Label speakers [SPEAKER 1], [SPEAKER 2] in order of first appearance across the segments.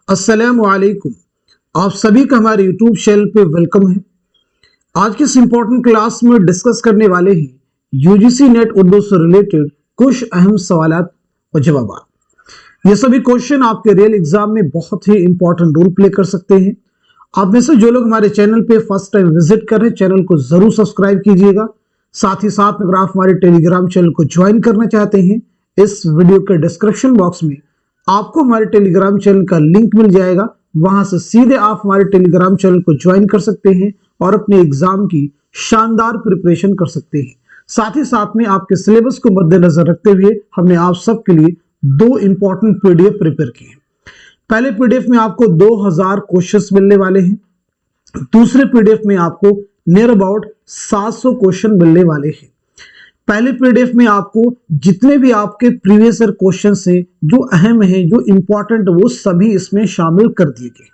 [SPEAKER 1] अस्सलामुअलैकुम। आप सभी का हमारे यूट्यूब चैनल पे वेलकम है। आज की इस इम्पोर्टेंट क्लास में डिस्कस करने वाले हैं यूजीसी नेट उर्दू से रिलेटेड कुछ अहम सवालात और जवाब। ये सभी क्वेश्चन आपके रियल एग्जाम में बहुत ही इंपॉर्टेंट रोल प्ले कर सकते हैं। आप में से जो लोग हमारे चैनल पे फर्स्ट टाइम विजिट कर रहे हैं, चैनल को जरूर सब्सक्राइब कीजिएगा। साथ ही साथ अगर आप हमारे टेलीग्राम चैनल को ज्वाइन करना चाहते हैं, इस वीडियो के डिस्क्रिप्शन बॉक्स में आपको हमारे टेलीग्राम चैनल का लिंक मिल जाएगा। वहां से सीधे आप हमारे टेलीग्राम चैनल को ज्वाइन कर सकते हैं और अपने एग्जाम की शानदार प्रिपरेशन कर सकते हैं। साथ ही साथ में आपके सिलेबस को मद्देनजर रखते हुए हमने आप सबके लिए दो इंपॉर्टेंट पीडीएफ प्रिपेयर किए हैं। पहले पीडीएफ में आपको 2000 क्वेश्चंस मिलने वाले हैं। दूसरे पीडीएफ में आपको नियर अबाउट 700 क्वेश्चन मिलने वाले हैं। पहले पीडीएफ में आपको जितने भी आपके प्रीवियस ईयर क्वेश्चंस हैं, जो अहम हैं, जो इंपॉर्टेंट, वो सभी इसमें शामिल कर दिए गए।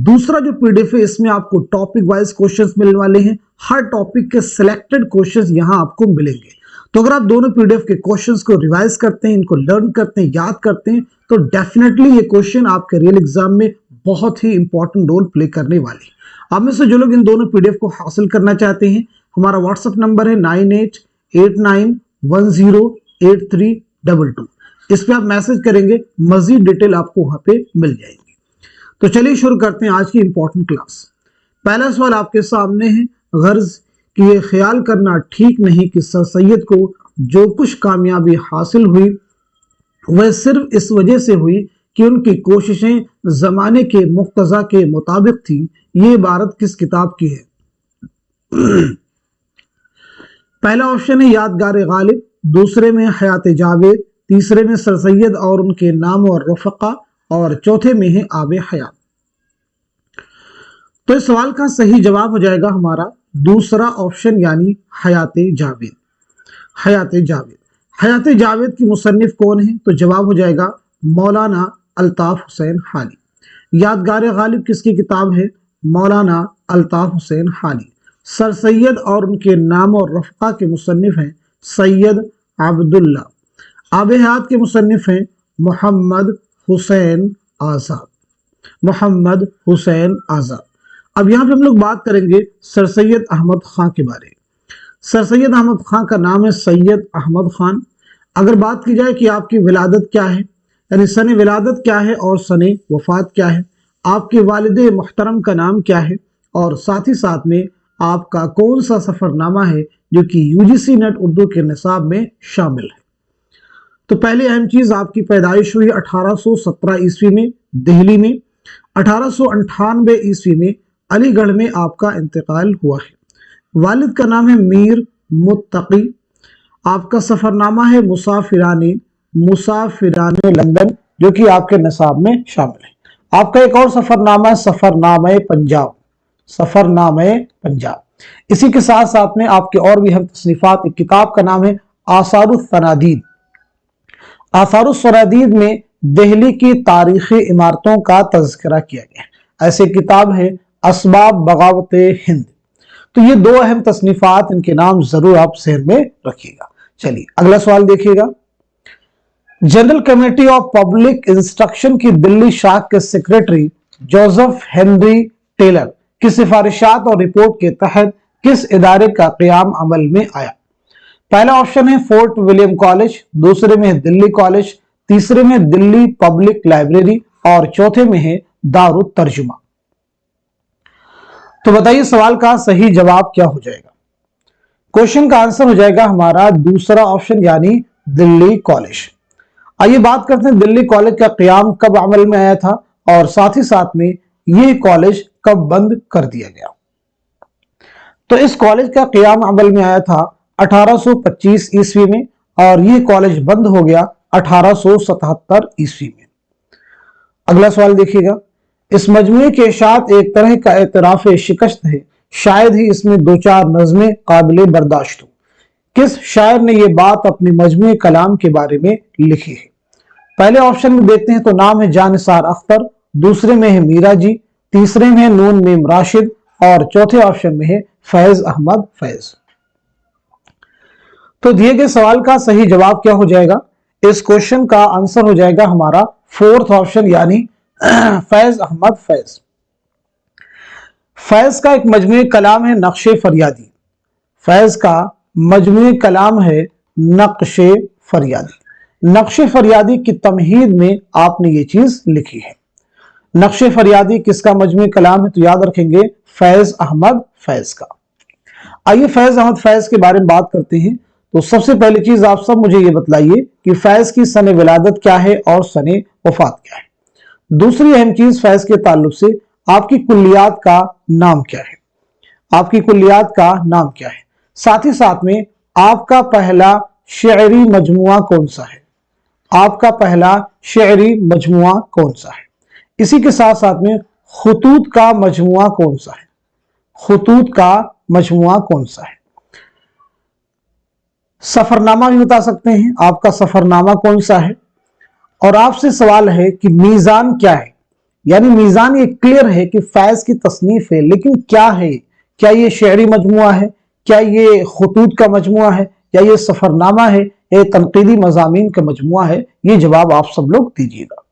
[SPEAKER 1] दूसरा जो पीडीएफ है, इसमें आपको टॉपिक वाइज क्वेश्चंस मिलने वाले हैं। हर टॉपिक के सिलेक्टेड क्वेश्चंस यहां आपको मिलेंगे। तो अगर आप दोनों पीडीएफ के क्वेश्चंस को रिवाइज करते हैं, इनको लर्न करते हैं, याद करते हैं, तो डेफिनेटली ये क्वेश्चन आपके रियल एग्जाम में बहुत ही इंपॉर्टेंट रोल प्ले करने वाले हैं। आप में से जो लोग इन दोनों पीडीएफ को हासिल करना चाहते हैं, हमारा व्हाट्सएप नंबर है 9889108322। इस पे आप मैसेज करेंगे, मजीद डिटेल आपको वहां पे मिल जाएगी। तो चलिए शुरू करते हैं आज की इंपॉर्टेंट क्लास। पहला सवाल आपके सामने है, गर्ज कि ये ख्याल करना ठीक नहीं कि सर सैयद को जो कुछ कामयाबी हासिल हुई वह सिर्फ इस वजह से हुई कि उनकी कोशिशें जमाने के मुक्तजा के मुताबिक थी। ये इबारत किस किताब की है? पहला ऑप्शन है यादगार गालिब, दूसरे में हयात जावेद, तीसरे में सर सैयद और उनके नाम और रफ़क़ा, और चौथे में है आब हयात। तो इस सवाल का सही जवाब हो जाएगा हमारा दूसरा ऑप्शन, यानी हयात जावेद। हयात जावेद। हयात जावेद की मुसन्निफ कौन है? तो जवाब हो जाएगा मौलाना अल्ताफ हुसैन हाली। यादगार गालिब किसकी किताब है? मौलाना अल्ताफ हुसैन हाली। सर सैयद और उनके नाम और रफ़क़ा के मुसन्निफ हैं सैयद अब्दुल्ला। आब हयात के मुसन्निफ हैं मोहम्मद हुसैन आज़ाद। मोहम्मद हुसैन आज़ाद। अब यहाँ पे हम लोग बात करेंगे सर सैयद अहमद खां के बारे में। सर सैयद अहमद खां का नाम है सैयद अहमद खान। अगर बात की जाए कि आपकी विलादत क्या है, यानी सने विलादत क्या है और सने वफात क्या है, आपके वालिद मुहतरम का नाम क्या है, और साथ ही साथ में आपका कौन सा सफरनामा है जो कि यूजीसी नेट उर्दू के निसाब में शामिल है। तो पहली अहम चीज, आपकी पैदाइश हुई 1817 ईस्वी में दिल्ली में। 1898 ईस्वी में अलीगढ़ में आपका इंतकाल हुआ है। वालिद का नाम है मीर मुत्तकी। आपका सफरनामा है मुसाफिराने लंदन, जो कि आपके निसाब में शामिल है। आपका एक और सफरनामा है सफरनामा पंजाब। सफरनामे पंजाब। इसी के साथ साथ में आपके और भी हम तसनीफात, एक किताब का नाम है आसारुस्सनादीद। आसारुस्सनादीद में दिल्ली की तारीखी इमारतों का तज़किरा किया गया। ऐसे किताब है असबाब बगावत हिंद। तो ये दो अहम तसनीफात, इनके नाम जरूर आप जहन में रखिएगा। चलिए अगला सवाल देखिएगा। General committee of public instruction की दिल्ली शाख के सेक्रेटरी जोसेफ हेनरी टेलर की सिफारिशात और रिपोर्ट के तहत किस इदारे का क़याम अमल में आया? पहला ऑप्शन है फोर्ट विलियम कॉलेज, दूसरे में है दिल्ली कॉलेज, तीसरे में दिल्ली पब्लिक लाइब्रेरी, और चौथे में है दारुत तर्जुमा। तो बताइए सवाल का सही जवाब क्या हो जाएगा? क्वेश्चन का आंसर हो जाएगा हमारा दूसरा ऑप्शन, यानी दिल्ली कॉलेज। आइए बात करते हैं दिल्ली कॉलेज का क़याम कब अमल में आया था, और साथ ही साथ में यह कॉलेज कब बंद कर दिया गया। तो इस कॉलेज का क़याम अमल में आया था 1825 ईस्वी में, और यह कॉलेज बंद हो गया 1877 ईस्वी में। अगला सवाल देखिएगा। इस मजमूए के साथ एक तरह का एतराफ शिकस्त है, शायद ही इसमें दो चार नज़में काबिल बर्दाश्त हो। किस शायर ने यह बात अपने मजमूए कलाम के बारे में लिखी है? पहले ऑप्शन में देखते हैं तो नाम है जानिसार अख्तर, दूसरे में है मीरा जी, तीसरे में है नून मीम राशिद, और चौथे ऑप्शन में है फैज अहमद फैज। तो दिए गए सवाल का सही जवाब क्या हो जाएगा? इस क्वेश्चन का आंसर हो जाएगा हमारा फोर्थ ऑप्शन, यानी फैज अहमद फैज। फैज का एक मजमूई कलाम है नक्शे फरियादी। फैज का मजमूई कलाम है नक्शे फरियादी। नक्शे फरियादी की तमहीद में आपने ये चीज लिखी है। नक्शे फरियादी किसका मजमूई कलाम है? तो याद रखेंगे फैज अहमद फैज का। आइए फैज अहमद फैज के बारे में बात करते हैं। तो सबसे पहली चीज आप सब मुझे ये बतलाइए कि फैज की सने विलादत क्या है और सने वफात क्या है। दूसरी अहम चीज फैज के ताल्लुक से आपकी कुल्लियात का नाम क्या है, आपकी कुल्लियात का नाम क्या है। साथ ही साथ में आपका पहला शेरी मजमुआ कौन सा है, आपका पहला शेरी मजमुआ कौन सा है। इसी के साथ साथ में खुतूत का मजमुआ कौन सा है, खुतूत का मजमुआ कौन सा है। सफरनामा भी बता सकते हैं, आपका सफरनामा कौन सा है। और आपसे सवाल है कि मीजान क्या है, यानी मीजान ये क्लियर है कि फैज की तसनीफ है, लेकिन क्या है, क्या ये शेरी मजमुआ है, क्या ये खुतूत का मजमुआ है, या ये सफरनामा है, या तनकीदी मजामीन का मजमुआ है। ये जवाब आप सब लोग दीजिएगा।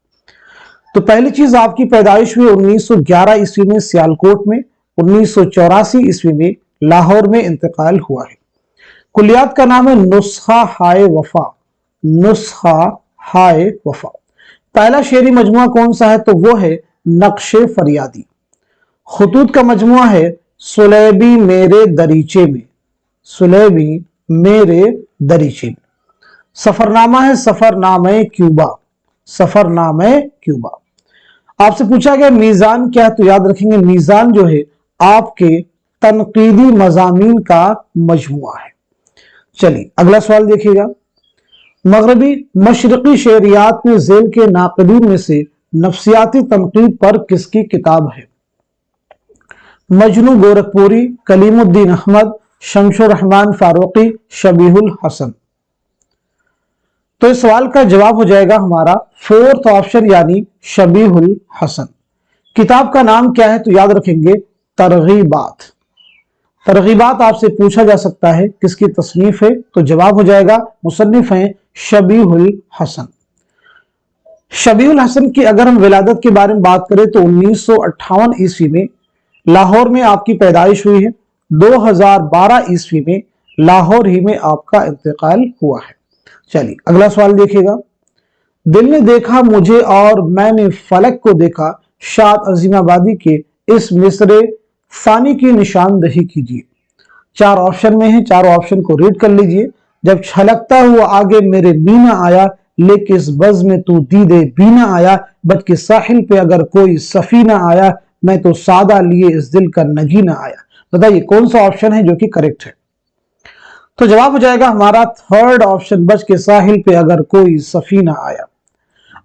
[SPEAKER 1] तो पहली चीज आपकी पैदाइश हुई 1911 ईस्वी में सियालकोट में, 1984 ईस्वी में लाहौर में इंतकाल हुआ है। कुलियात का नाम है नुस्खा हाय वफा, नुस्खा हाय वफा। पहला शेरी मजमुआ कौन सा है? तो वो है नक्शे फरियादी। खुतूत का मजमुआ है सुलेबी मेरे दरीचे में, सुलेबी मेरे दरीचे में। सफरनामा है सफरनामे क्यूबा, सफरनामे क्यूबा। आपसे पूछा गया मीजान क्या है? तो याद रखेंगे मीजान जो है आपके तनकीदी मजामीन का मजमुआ है। चलिए अगला सवाल देखिएगा। मगरबी मशरकी शहरियात में जेल के नाक़दीन में से नफ्सियाती तनकीद पर किसकी किताब है? मजनू गोरखपुरी, कलीमुद्दीन अहमद, शमशुर रहमान फारूकी, शबीहुल हसन। तो इस सवाल का जवाब हो जाएगा हमारा फोर्थ ऑप्शन यानी शबीहुल हसन। किताब का नाम क्या है? तो याद रखेंगे तरगीबात। तरगीबात आपसे पूछा जा सकता है किसकी तसनीफ है? तो जवाब हो जाएगा मुसन्निफ हैं शबीहुल हसन। शबीहुल हसन की अगर हम विलादत के बारे में बात करें तो 1958 ईस्वी में लाहौर में आपकी पैदाइश हुई है। 2012 ईस्वी में लाहौर ही में आपका इंतकाल हुआ है। चलिए अगला सवाल देखिएगा। दिल ने देखा मुझे और मैंने फलक को देखा, शाद अजीमाबादी के इस मिसरे सानी की निशानदही कीजिए। चार ऑप्शन में है, चारों ऑप्शन को रीड कर लीजिए। जब छलकता हुआ आगे मेरे मीना आया, लेके इस बज में तू दीदे बीना आया, बच के साहिल पे अगर कोई सफीना आया, मैं तो सादा लिए इस दिल का नगीना आया। बताइए कौन सा ऑप्शन है जो कि करेक्ट है? तो जवाब हो जाएगा हमारा थर्ड ऑप्शन, बच के साहिल पे अगर कोई सफीना आया।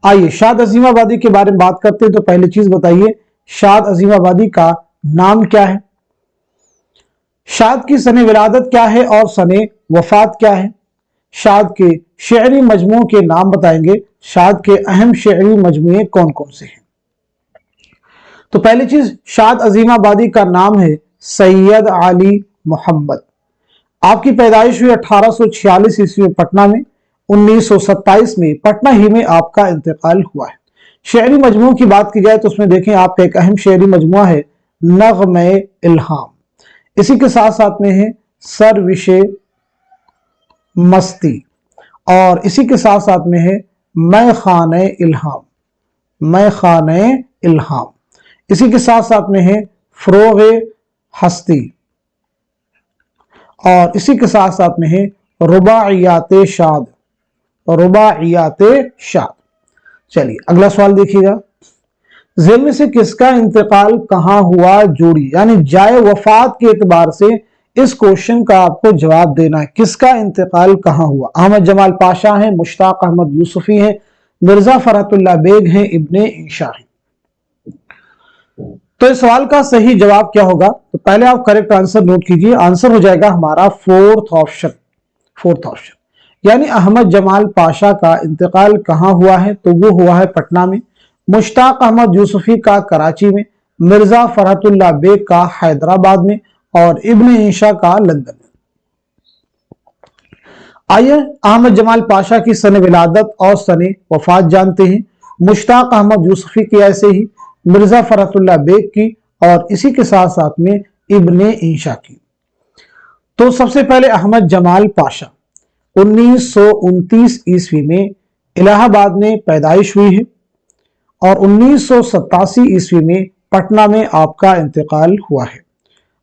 [SPEAKER 1] आइए शाद अजीमाबादी के बारे में बात करते हैं। तो पहली चीज बताइए शाद अजीमाबादी का नाम क्या है, शाद की सने विलादत क्या है और सने वफात क्या है। शाद के शेरी मजमू के नाम बताएंगे, शाद के अहम शेरी मजमुए कौन कौन से हैं। तो पहली चीज शाद अजीमाबादी का नाम है सैयद अली मोहम्मद। आपकी पैदाइश हुई 1846 ईस्वी में पटना में, 1927 में पटना ही में आपका इंतकाल हुआ है। शेरी मजमू की बात की जाए तो उसमें देखें आपका एक अहम शेरी मजमुआ है नग़्मे इल्हाम। इसी के साथ साथ में है सरविशे मस्ती, और इसी के साथ साथ में है मैं खाने इल्हाम, मैं खाने इल्हाम। इसी के साथ साथ में है फरोगे हस्ती, और इसी के साथ साथ में है रुबाइयाते शाद, रुबाइयाते शाद। चलिए अगला सवाल देखिएगा। जेल में से किसका इंतकाल कहां हुआ? जोड़ी यानी जाए वफात के एतबार से इस क्वेश्चन का आपको जवाब देना है। किसका इंतकाल कहां हुआ? अहमद जमाल पाशा हैं, मुश्ताक अहमद यूसुफी हैं, मिर्जा फरहतुल्लाह बेग हैं, इब्ने इंशा हैं। तो इस सवाल का सही जवाब क्या होगा? तो पहले आप करेक्ट आंसर नोट कीजिए। आंसर हो जाएगा हमारा फोर्थ ऑप्शन, फोर्थ ऑप्शन यानी अहमद जमाल पाशा का इंतकाल कहां हुआ है? तो वो हुआ है पटना में, मुश्ताक अहमद यूसुफी का कराची में, मिर्जा फरहतुल्लाह बेग का हैदराबाद में, और इब्ने इंशा का लंदन में। आइए अहमद जमाल पाशा की सने विलादत और सने वफात जानते हैं। मुश्ताक अहमद यूसुफी की, ऐसे ही मिर्जा फरहतुल्लाह बेग की, और इसी के साथ साथ में इब्ने इंशा की। तो सबसे पहले अहमद जमाल पाशा 1929 ईस्वी में इलाहाबाद में पैदाइश हुई है और 1987 ईस्वी में पटना में आपका इंतकाल हुआ है।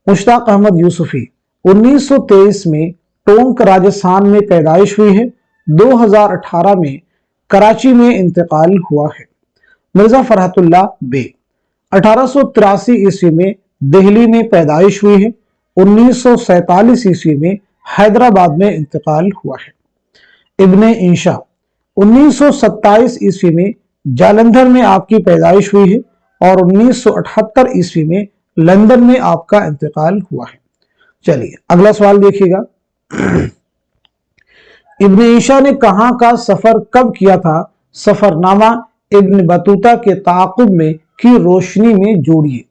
[SPEAKER 1] मुश्ताक अहमद यूसुफी 1923 में टोंक राजस्थान में पैदाइश हुई है, 2018 में कराची में इंतकाल हुआ है। मिर्जा फरहतुल्लाह बेग 1883 ईस्वी में दिल्ली में पैदाइश हुई है, 1947 ईस्वी में हैदराबाद में इंतकाल हुआ है। इब्ने इंशा 1927 ईस्वी में जालंधर में आपकी पैदाइश हुई है और 1978 ईस्वी में लंदन में आपका इंतकाल हुआ है। चलिए अगला सवाल देखिएगा। इब्ने इंशा ने कहां का सफर कब किया था? सफरनामा इब्न बतूता के ताक़ुब में की रोशनी में जोड़िए।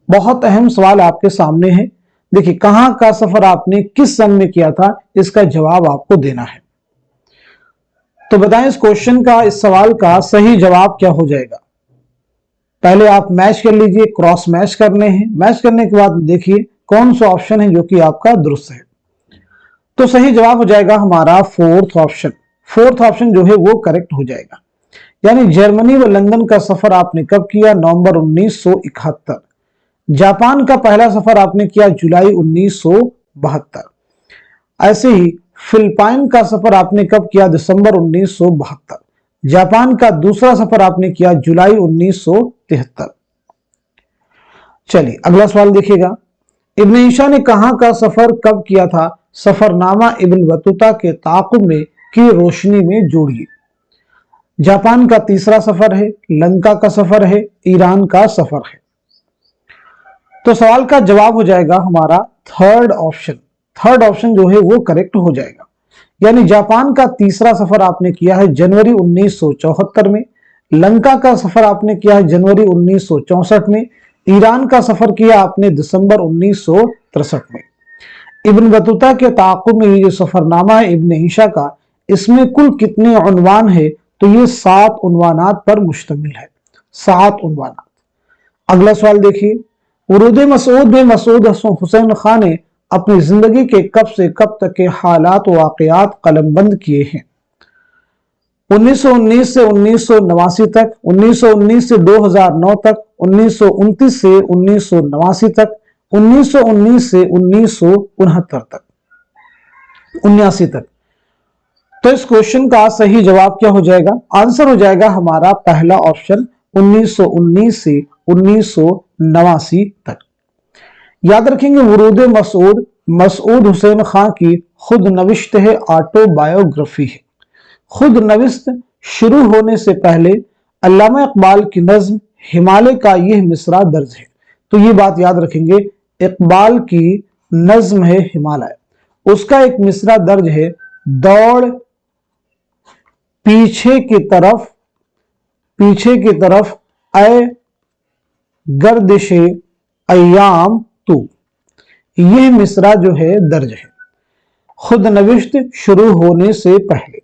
[SPEAKER 1] बहुत अहम सवाल आपके सामने है। देखिए कहां का सफर आपने किस सन में किया था, इसका जवाब आपको देना है। तो बताएं इस क्वेश्चन का, इस सवाल का सही जवाब क्या हो जाएगा। पहले आप मैच कर लीजिए, क्रॉस मैच करने हैं। मैच करने के बाद देखिए कौन सा ऑप्शन है जो कि आपका दुरुस्त है। तो सही जवाब हो जाएगा हमारा फोर्थ ऑप्शन। फोर्थ ऑप्शन जो है वो करेक्ट हो जाएगा। यानी जर्मनी व लंदन का सफर आपने कब किया? नवंबर 1971। जापान का पहला सफर आपने किया जुलाई 1972। ऐसे ही फिलिपाइन का सफर आपने कब किया? दिसंबर 1972। जापान का दूसरा सफर आपने किया जुलाई 1973। चलिए अगला सवाल देखिएगा। इब्ने इंशा ने कहां का सफर कब किया था? सफरनामा इब्न बतूता के ताक़ुब में की रोशनी में जोड़िए। जापान का तीसरा सफर है, लंका का सफर है, ईरान का सफर है। तो सवाल का जवाब हो जाएगा हमारा थर्ड ऑप्शन। थर्ड ऑप्शन जो है वो करेक्ट हो जाएगा। यानी जापान का तीसरा सफर आपने किया है जनवरी 1974 में, लंका का सफर आपने किया है जनवरी 1964 में, ईरान का सफर किया आपने दिसंबर 1963 में। इब्न बतूता के ताक़ुब में ये जो सफरनामा है इब्ने इंशा का, इसमें कुल कितने उन्वान है? तो ये 7 उन्वानात पर मुश्तमिल है, 7 उन्वानात। अगला सवाल देखिए। उरूद मसऊद में मसूद हुसैन खान ने अपनी जिंदगी के कब से कब तक के हालात वाक़यात कलमबंद किए हैं? 1919 से 1989 तक, 1919 से 2009 तक, 1929 से 1989 तक, 1919 से 1969 तक, 79 तक। तो इस क्वेश्चन का सही जवाब क्या हो जाएगा? आंसर हो जाएगा हमारा पहला ऑप्शन 1919 से 1989 तक। याद रखेंगे वुरूद मसूद मसूद हुसैन खान की खुद नविश्त है, ऑटोबायोग्राफी है। खुद नविश्त शुरू होने से पहले अल्लामा इकबाल की नज्म हिमालय का यह मिसरा दर्ज है। तो ये बात याद रखेंगे, इकबाल की नज्म है हिमालय, उसका एक मिसरा दर्ज है, दौड़ पीछे की तरफ ऐ गर्दिशे अय्याम तू। यह मिसरा जो है दर्ज है खुद नविश्त शुरू होने से पहले।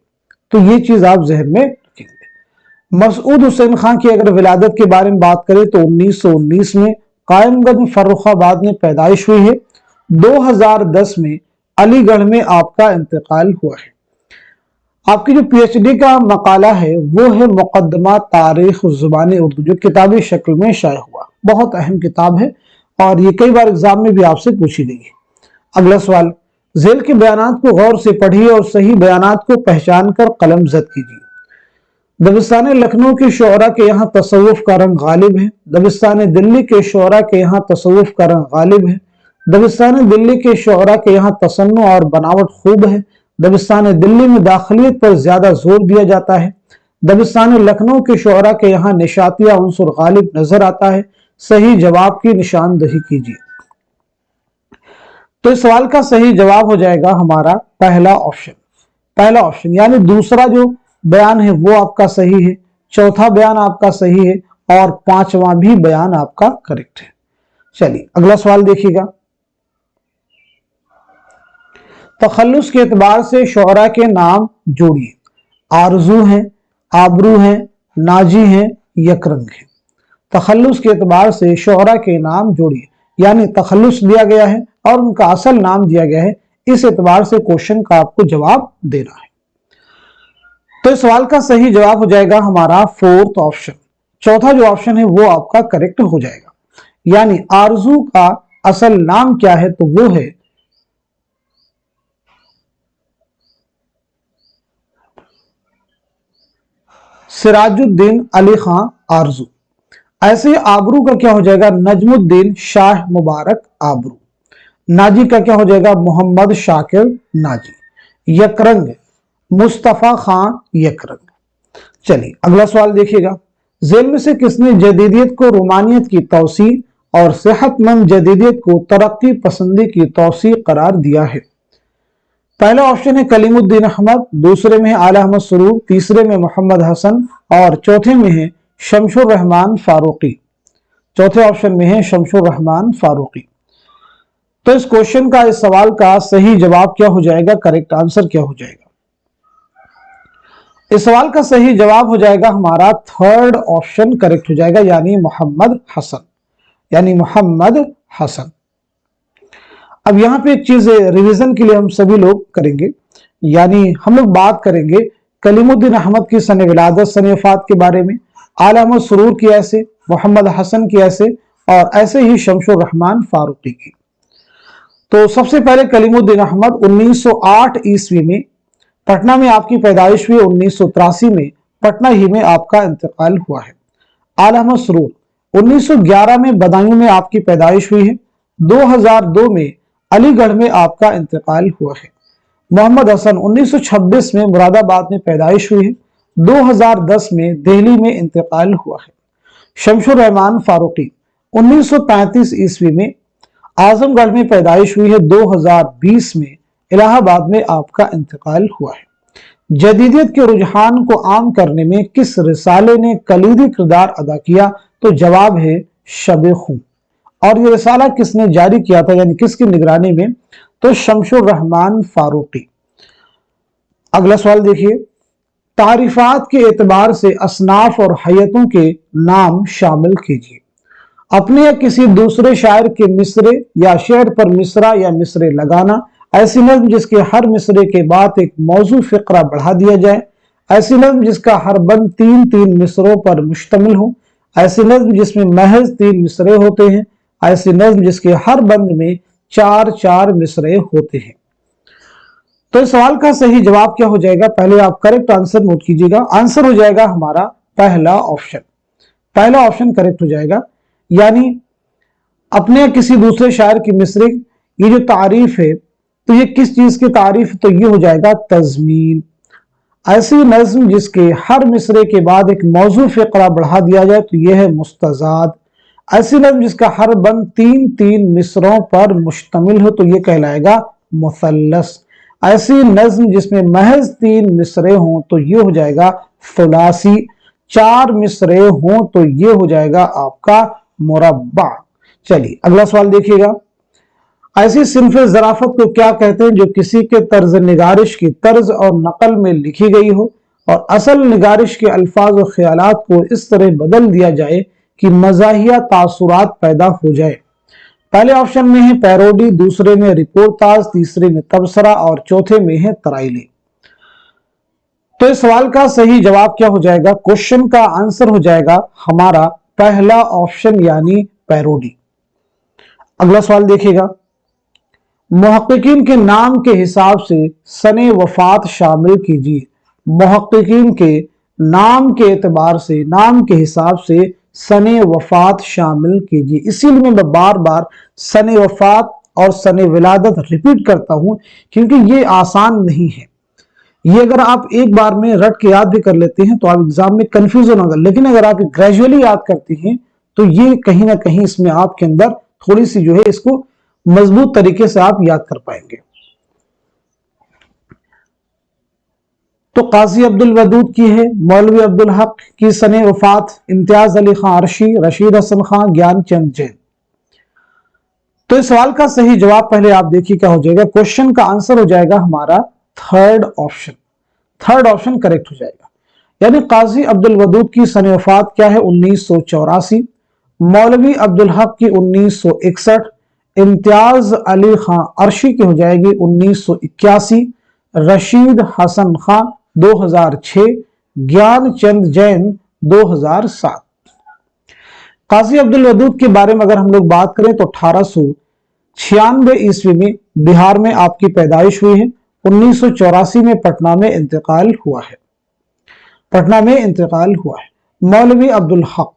[SPEAKER 1] तो ये चीज आप जहन में रखेंगे। मसूद हुसैन खान की अगर विलादत के बारे में बात करें तो 1919 में कायमगंज फर्रुखाबाद में पैदाइश हुई है, 2010 में अलीगढ़ में आपका इंतकाल हुआ है। आपकी जो पीएचडी का मकाला है वो है मुकद्दमा तारीख ज़ुबान उर्दू, जो किताबी शक्ल में शाया हुआ। बहुत अहम किताब है और ये कई बार एग्जाम में भी आपसे पूछी गई है। अगला सवाल, झेल के बयानात को गौर से पढ़िए और सही बयानात को पहचान कर कलम जद कीजिए। दबिस्तान लखनऊ के शोरा के यहाँ तसव्वुफ का रंग गालिब है, दबिस्तान दिल्ली के शोरा के यहाँ तसव्वुफ का रंग गालिब है, दबिस्तान दिल्ली के शोरा के यहाँ तसन्नु और बनावट खूब है, दबिस्तान दिल्ली में दाखिलियत पर ज्यादा जोर दिया जाता है, दबिस्तान लखनऊ के शोरा के यहाँ निशातिया उन्सुर गालिब नजर आता है। सही जवाब की निशानदही कीजिए। तो इस सवाल का सही जवाब हो जाएगा हमारा पहला ऑप्शन। पहला ऑप्शन यानी दूसरा जो बयान है वो आपका सही है, चौथा बयान आपका सही है और पांचवा भी बयान आपका करेक्ट है। चलिए अगला सवाल देखिएगा। तखल्लुस के एतबार से शोरा के नाम जोड़िए। आरजू हैं, आबरू हैं, नाजी हैं, यकरंग हैं। तखल्लुस के एतबार से शोहरा के नाम जोड़िए, यानी तखल्लुस दिया गया है और उनका असल नाम दिया गया है, इस एतबार से क्वेश्चन का आपको जवाब देना है। तो इस सवाल का सही जवाब हो जाएगा हमारा फोर्थ ऑप्शन। चौथा जो ऑप्शन है वो आपका करेक्ट हो जाएगा, यानी आरजू का असल नाम क्या है, तो वो है सिराजुद्दीन अली खां आरजू। ऐसे आबरू का क्या हो जाएगा, नजमुद्दीन शाह मुबारक आबरू। नाजी का क्या हो जाएगा, मोहम्मद शाकिर नाजी। यकरंग मुस्तफा खां यकरंग। चलिए अगला सवाल देखिएगा, जेल में से किसने जदीदियत को रोमानियत की तौसी और सेहतमंद जदीदियत को तरक्की पसंदी की तौसी करार दिया है? पहला ऑप्शन है कलीमुद्दीन अहमद, दूसरे में है आला अहमद सुरूर, तीसरे में मोहम्मद हसन और चौथे में है शमशुर रहमान फारूकी। चौथे ऑप्शन में है शमशुर रहमान फारूकी। तो इस क्वेश्चन का, इस सवाल का सही जवाब क्या हो जाएगा, करेक्ट आंसर क्या हो जाएगा? इस सवाल का सही जवाब हो जाएगा हमारा थर्ड ऑप्शन करेक्ट हो जाएगा, यानी मोहम्मद हसन, यानी मोहम्मद हसन। अब यहां पे एक चीज रिवीजन के लिए हम सभी लोग करेंगे, यानी हम लोग बात करेंगे कलीमुद्दीन अहमद की सन विलादत सन वफात के बारे में, आला अहमद सुरूर की ऐसे, मोहम्मद हसन की ऐसे और ऐसे ही शमशुर रहमान फारूकी की। तो सबसे पहले कलीमुद्दीन अहमद 1908 ईस्वी में पटना में आपकी पैदाइश हुई, 1983 में पटना ही में आपका इंतकाल हुआ है। आला अहमद सुरूर 1911 में बदायूं में आपकी पैदाइश हुई है, 2002 में अलीगढ़ में आपका इंतकाल हुआ है। मोहम्मद हसन 1926 में मुरादाबाद में पैदाइश हुई है, 2010 में दिल्ली में इंतकाल हुआ है। शमशुर रहमान फारूकी 1935 ईस्वी में आजमगढ़ में पैदाइश हुई है, 2020 में इलाहाबाद में आपका इंतकाल हुआ है। जदीदियत के रुझान को आम करने में किस रिसाले ने कलीदी किरदार अदा किया, तो जवाब है शब-ए-खून। और ये रिसाला किसने जारी किया था, यानी किसकी निगरानी में, तो शमशुर रहमान फारूकी। अगला सवाल देखिए, तारीफात के एतबार से असनाफ और हैयतों के नाम शामिल कीजिए। अपने या किसी दूसरे शायर के मिसरे या शेर पर मिसरा या मिसरे लगाना, ऐसी नज्म जिसके हर मिसरे के बाद एक मौजू फिक्रा बढ़ा दिया जाए, ऐसी नज्म जिसका हर बंद 3-3 मिसरों पर मुश्तमिल हो, ऐसी नज्म जिसमें महज 3 मिसरे होते हैं, ऐसी नज्म जिसके हर बंद में 4-4 मिसरे होते हैं। तो इस सवाल का सही जवाब क्या हो जाएगा, पहले आप करेक्ट आंसर नोट कीजिएगा। आंसर हो जाएगा हमारा पहला ऑप्शन, पहला ऑप्शन करेक्ट हो जाएगा, यानी अपने किसी दूसरे शायर की मिसरे, ये जो तारीफ है तो ये किस चीज की तारीफ, तो ये हो जाएगा तज़मीन। ऐसी नज्म जिसके हर मिसरे के बाद एक मौजू फिक्रा बढ़ा दिया जाए तो यह है मुस्तज़ाद। ऐसी नज्म जिसका हर बंद 3-3 मिसरों पर मुश्तमिल हो तो यह कहलाएगा मुसल्लस। ऐसी नज्म जिसमें महज 3 मिसरे हों तो ये हो जाएगा सुलासी। 4 मिसरे हों तो ये हो जाएगा आपका मुरब्बा। चलिए अगला सवाल देखिएगा, ऐसी सिन्फ़े ज़राफ़त को क्या कहते हैं जो किसी के तर्ज निगारिश की तर्ज और नकल में लिखी गई हो और असल निगारिश के अल्फाज और ख्यालात को इस तरह बदल दिया जाए कि मज़ाहिया तासुरात पैदा हो जाए। पहले ऑप्शन में है पैरोडी, दूसरे में रिपोर्टाज, तीसरे में तबसरा और चौथे में है तराइली। तो इस सवाल का सही जवाब क्या हो जाएगा, क्वेश्चन का आंसर हो जाएगा हमारा पहला ऑप्शन यानी पैरोडी। अगला सवाल देखिएगा, मुहक्किकीन के नाम के हिसाब से सने वफात शामिल कीजिए। मुहक्किकीन के नाम के एतबार से, नाम के हिसाब से सने वफात शामिल कीजिए। इसीलिए मैं बार बार सने वफात और सने विलादत रिपीट करता हूं क्योंकि ये आसान नहीं है। ये अगर आप एक बार में रट के याद भी कर लेते हैं तो आप एग्जाम में कंफ्यूजन होगा, लेकिन अगर आप ग्रेजुअली याद करते हैं तो ये कहीं ना कहीं इसमें आपके अंदर थोड़ी सी जो है इसको मजबूत तरीके से आप याद कर पाएंगे। तो काजी अब्दुल वदूद की है, मौलवी अब्दुल हक की सने वफात, इम्तियाज अली खां अरशी, रशीद हसन खां, ज्ञान चंद जैन। तो इस सवाल का सही जवाब पहले आप देखिए क्या हो जाएगा, क्वेश्चन का आंसर हो जाएगा हमारा third option. Third option correct हो जाएगा, यानी काजी अब्दुल वदूद की सन वफात क्या है 1984, मौलवी अब्दुल हक की 1961, इम्तियाज अली खां अर्शी की हो जाएगी 1981, रशीद हसन खां 2006, ज्ञान चंद जैन 2007। काजी अब्दुल वदूद के बारे में अगर हम लोग बात करें तो 1896 ईस्वी में बिहार में आपकी पैदाइश हुई है। 1984 में पटना में इंतकाल हुआ है। मौलवी अब्दुल हक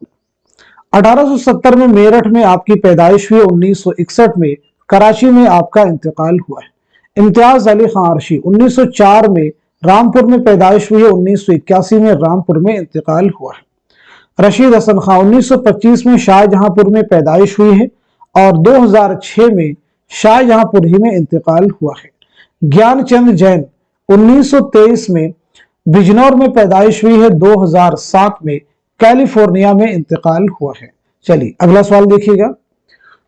[SPEAKER 1] 1870 में मेरठ में आपकी पैदाइश हुई। 1961 में कराची में आपका इंतकाल हुआ है। इम्तियाज अली खां अर्शी 1904 में रामपुर में पैदाइश हुई है। 1981 में रामपुर में इंतकाल हुआ है। रशीद हसन खां 1925 में शाहजहांपुर में पैदाइश हुई है और 2006 में शाहजहांपुर ही में इंतकाल हुआ है। ज्ञानचंद जैन 1923 में बिजनौर में पैदाइश हुई है। 2007 में कैलिफोर्निया में इंतकाल हुआ है। चलिए अगला सवाल देखिएगा।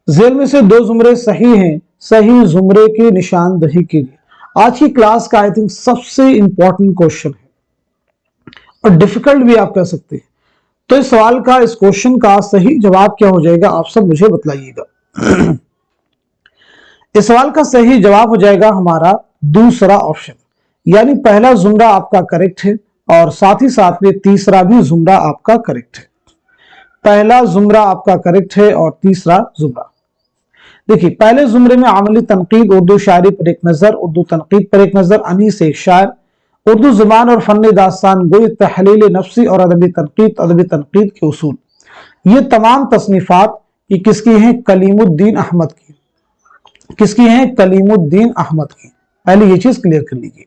[SPEAKER 1] जेल में से दो जुमरे सही हैं, सही जुमरे की निशानदही कीजिए। आज की क्लास का आई थिंक सबसे इंपॉर्टेंट क्वेश्चन है और डिफिकल्ट भी आप कह सकते हैं। तो इस सवाल का, इस क्वेश्चन का सही जवाब क्या हो जाएगा, आप सब मुझे बतलाइएगा। इस सवाल का सही जवाब हो जाएगा हमारा दूसरा ऑप्शन, यानी पहला जुमरा आपका करेक्ट है और साथ ही साथ में तीसरा भी जुमरा आपका करेक्ट है। पहला जुमरा आपका करेक्ट है और तीसरा जुमरा। देखिए पहले जुमरे में अमली तनकीद, उर्दू शायरी पर एक नजर, उर्दू तनकीद पर एक नजर, अनीस एक शायर, उर्दू जुबान और फन दास्तान गोई, तहलील नफ्सी और अदबी तनकीद के उसूल। ये तमाम तसनीफात ये किसकी हैं? कलीमुद्दीन अहमद की। किसकी हैं? कलीमुद्दीन अहमद की। पहले ये चीज क्लियर कर लीजिए।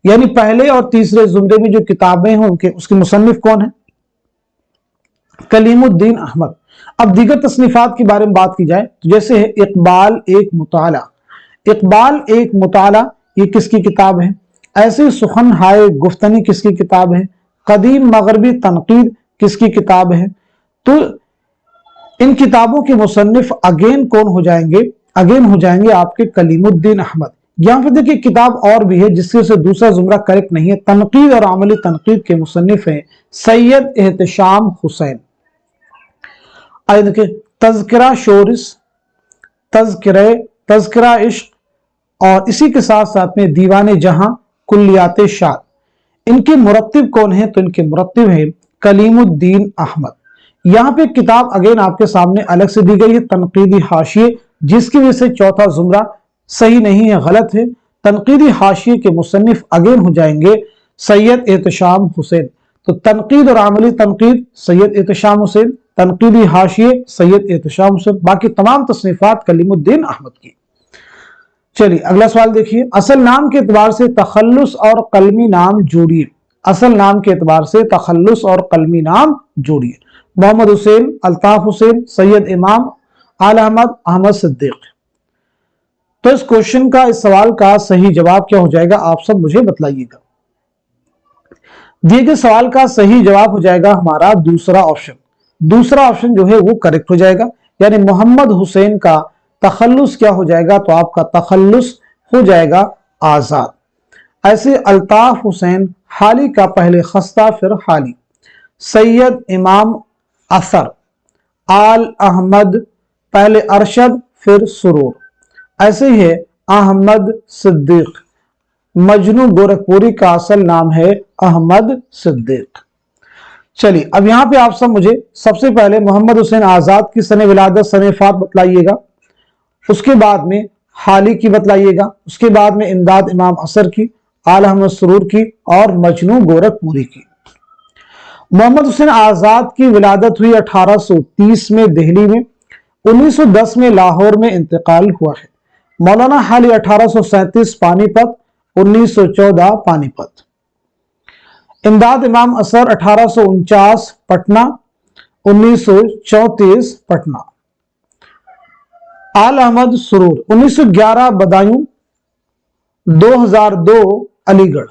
[SPEAKER 1] यानी पहले और तीसरे जुमरे में जो किताबें हैं उनके उसके मुसन्निफ कौन है? कलीमुद्दीन अहमद। अब दीगर तसनीफात के बारे में बात की जाए तो जैसे है इकबाल एक मुताला। इकबाल एक मुताला ये किसकी किताब है? ऐसे सुखन हाय गुफ्तनी किसकी किताब है? कदीम मगरबी तनकीद किसकी किताब है? तो इन किताबों के मुसन्निफ अगेन कौन हो जाएंगे? अगेन हो जाएंगे आपके कलीमुद्दीन अहमद। यहां पर देखिए किताब और भी है जिससे से दूसरा जुमरा करेक्ट नहीं है। तनकीद और अमली तनकीद के मुसन्निफ हैं सैयद एहतशाम हुसैन। देखिए तज़किरा शोरिस, तज़किरा इश्क और इसी के साथ साथ में दीवाने जहां, कुल्लियात शाद। इनके मुरत्तिब कौन है? तो इनके मुरत्तिब हैं कलीमुद्दीन अहमद। यहां पे किताब अगेन आपके सामने अलग से दी गई है, तनकीदी हाशिये, जिसकी वजह से चौथा जुमरा सही नहीं है, गलत है। तनकीदी हाशिये के मुसन्निफ अगेन हो जाएंगे सैयद एहतशाम हुसैन। तो तनकीद और अमली तनकीद सैयद एहतशाम हुसैन, तनकीदी हाशिये सैयद एहतशाम हुसैन, बाकी तमाम तसनीफात कलीमुद्दीन अहमद की। चलिए अगला सवाल देखिए। असल नाम के एतबार से तखल्लुस और कलमी नाम जोड़िए। असल नाम के एतबार से तखल्लुस और कलमी नाम जोड़िए। मोहम्मद हुसैन, अल्ताफ हुसैन, सैयद इमाम, आल अहमद, अहमद सिद्दीक। तो इस क्वेश्चन का, इस सवाल का सही जवाब क्या हो जाएगा, आप सब मुझे बतलाइएगा। दिए गए सवाल का सही जवाब हो जाएगा हमारा दूसरा ऑप्शन। दूसरा ऑप्शन जो है वो करेक्ट हो जाएगा, यानी मोहम्मद हुसैन का तखल्लुस क्या हो जाएगा? तो आपका तखल्लुस हो जाएगा आजाद। ऐसे अल्ताफ हुसैन हाली का पहले खस्ता फिर हाली, सैयद इमाम असर, आल अहमद पहले अरशद फिर सुरूर। ऐसे ही है अहमद सिद्दीक। मजनू गोरखपुरी का असल नाम है अहमद सिद्दीक। चलिए अब यहां पे आप सब मुझे सबसे पहले मोहम्मद हुसैन आजाद की सने विलादत, सने वफात बतलाइएगा। उसके बाद में हाली की बतलाइएगा। उसके बाद में इमदाद इमाम असर की, आल अहमद सुरूर की और मजनू गोरखपुरी की। मोहम्मद हुसैन आजाद की विलादत हुई 1830 में दिल्ली में। 1910 में लाहौर में इंतकाल हुआ है। मौलाना हाली 1837 पानीपत, 1914 पानीपत। इमदाद इमाम असर 1849 पटना, 1934 पटना। आल अहमद सुरूर 1911 बदायूं, 2002 अलीगढ़।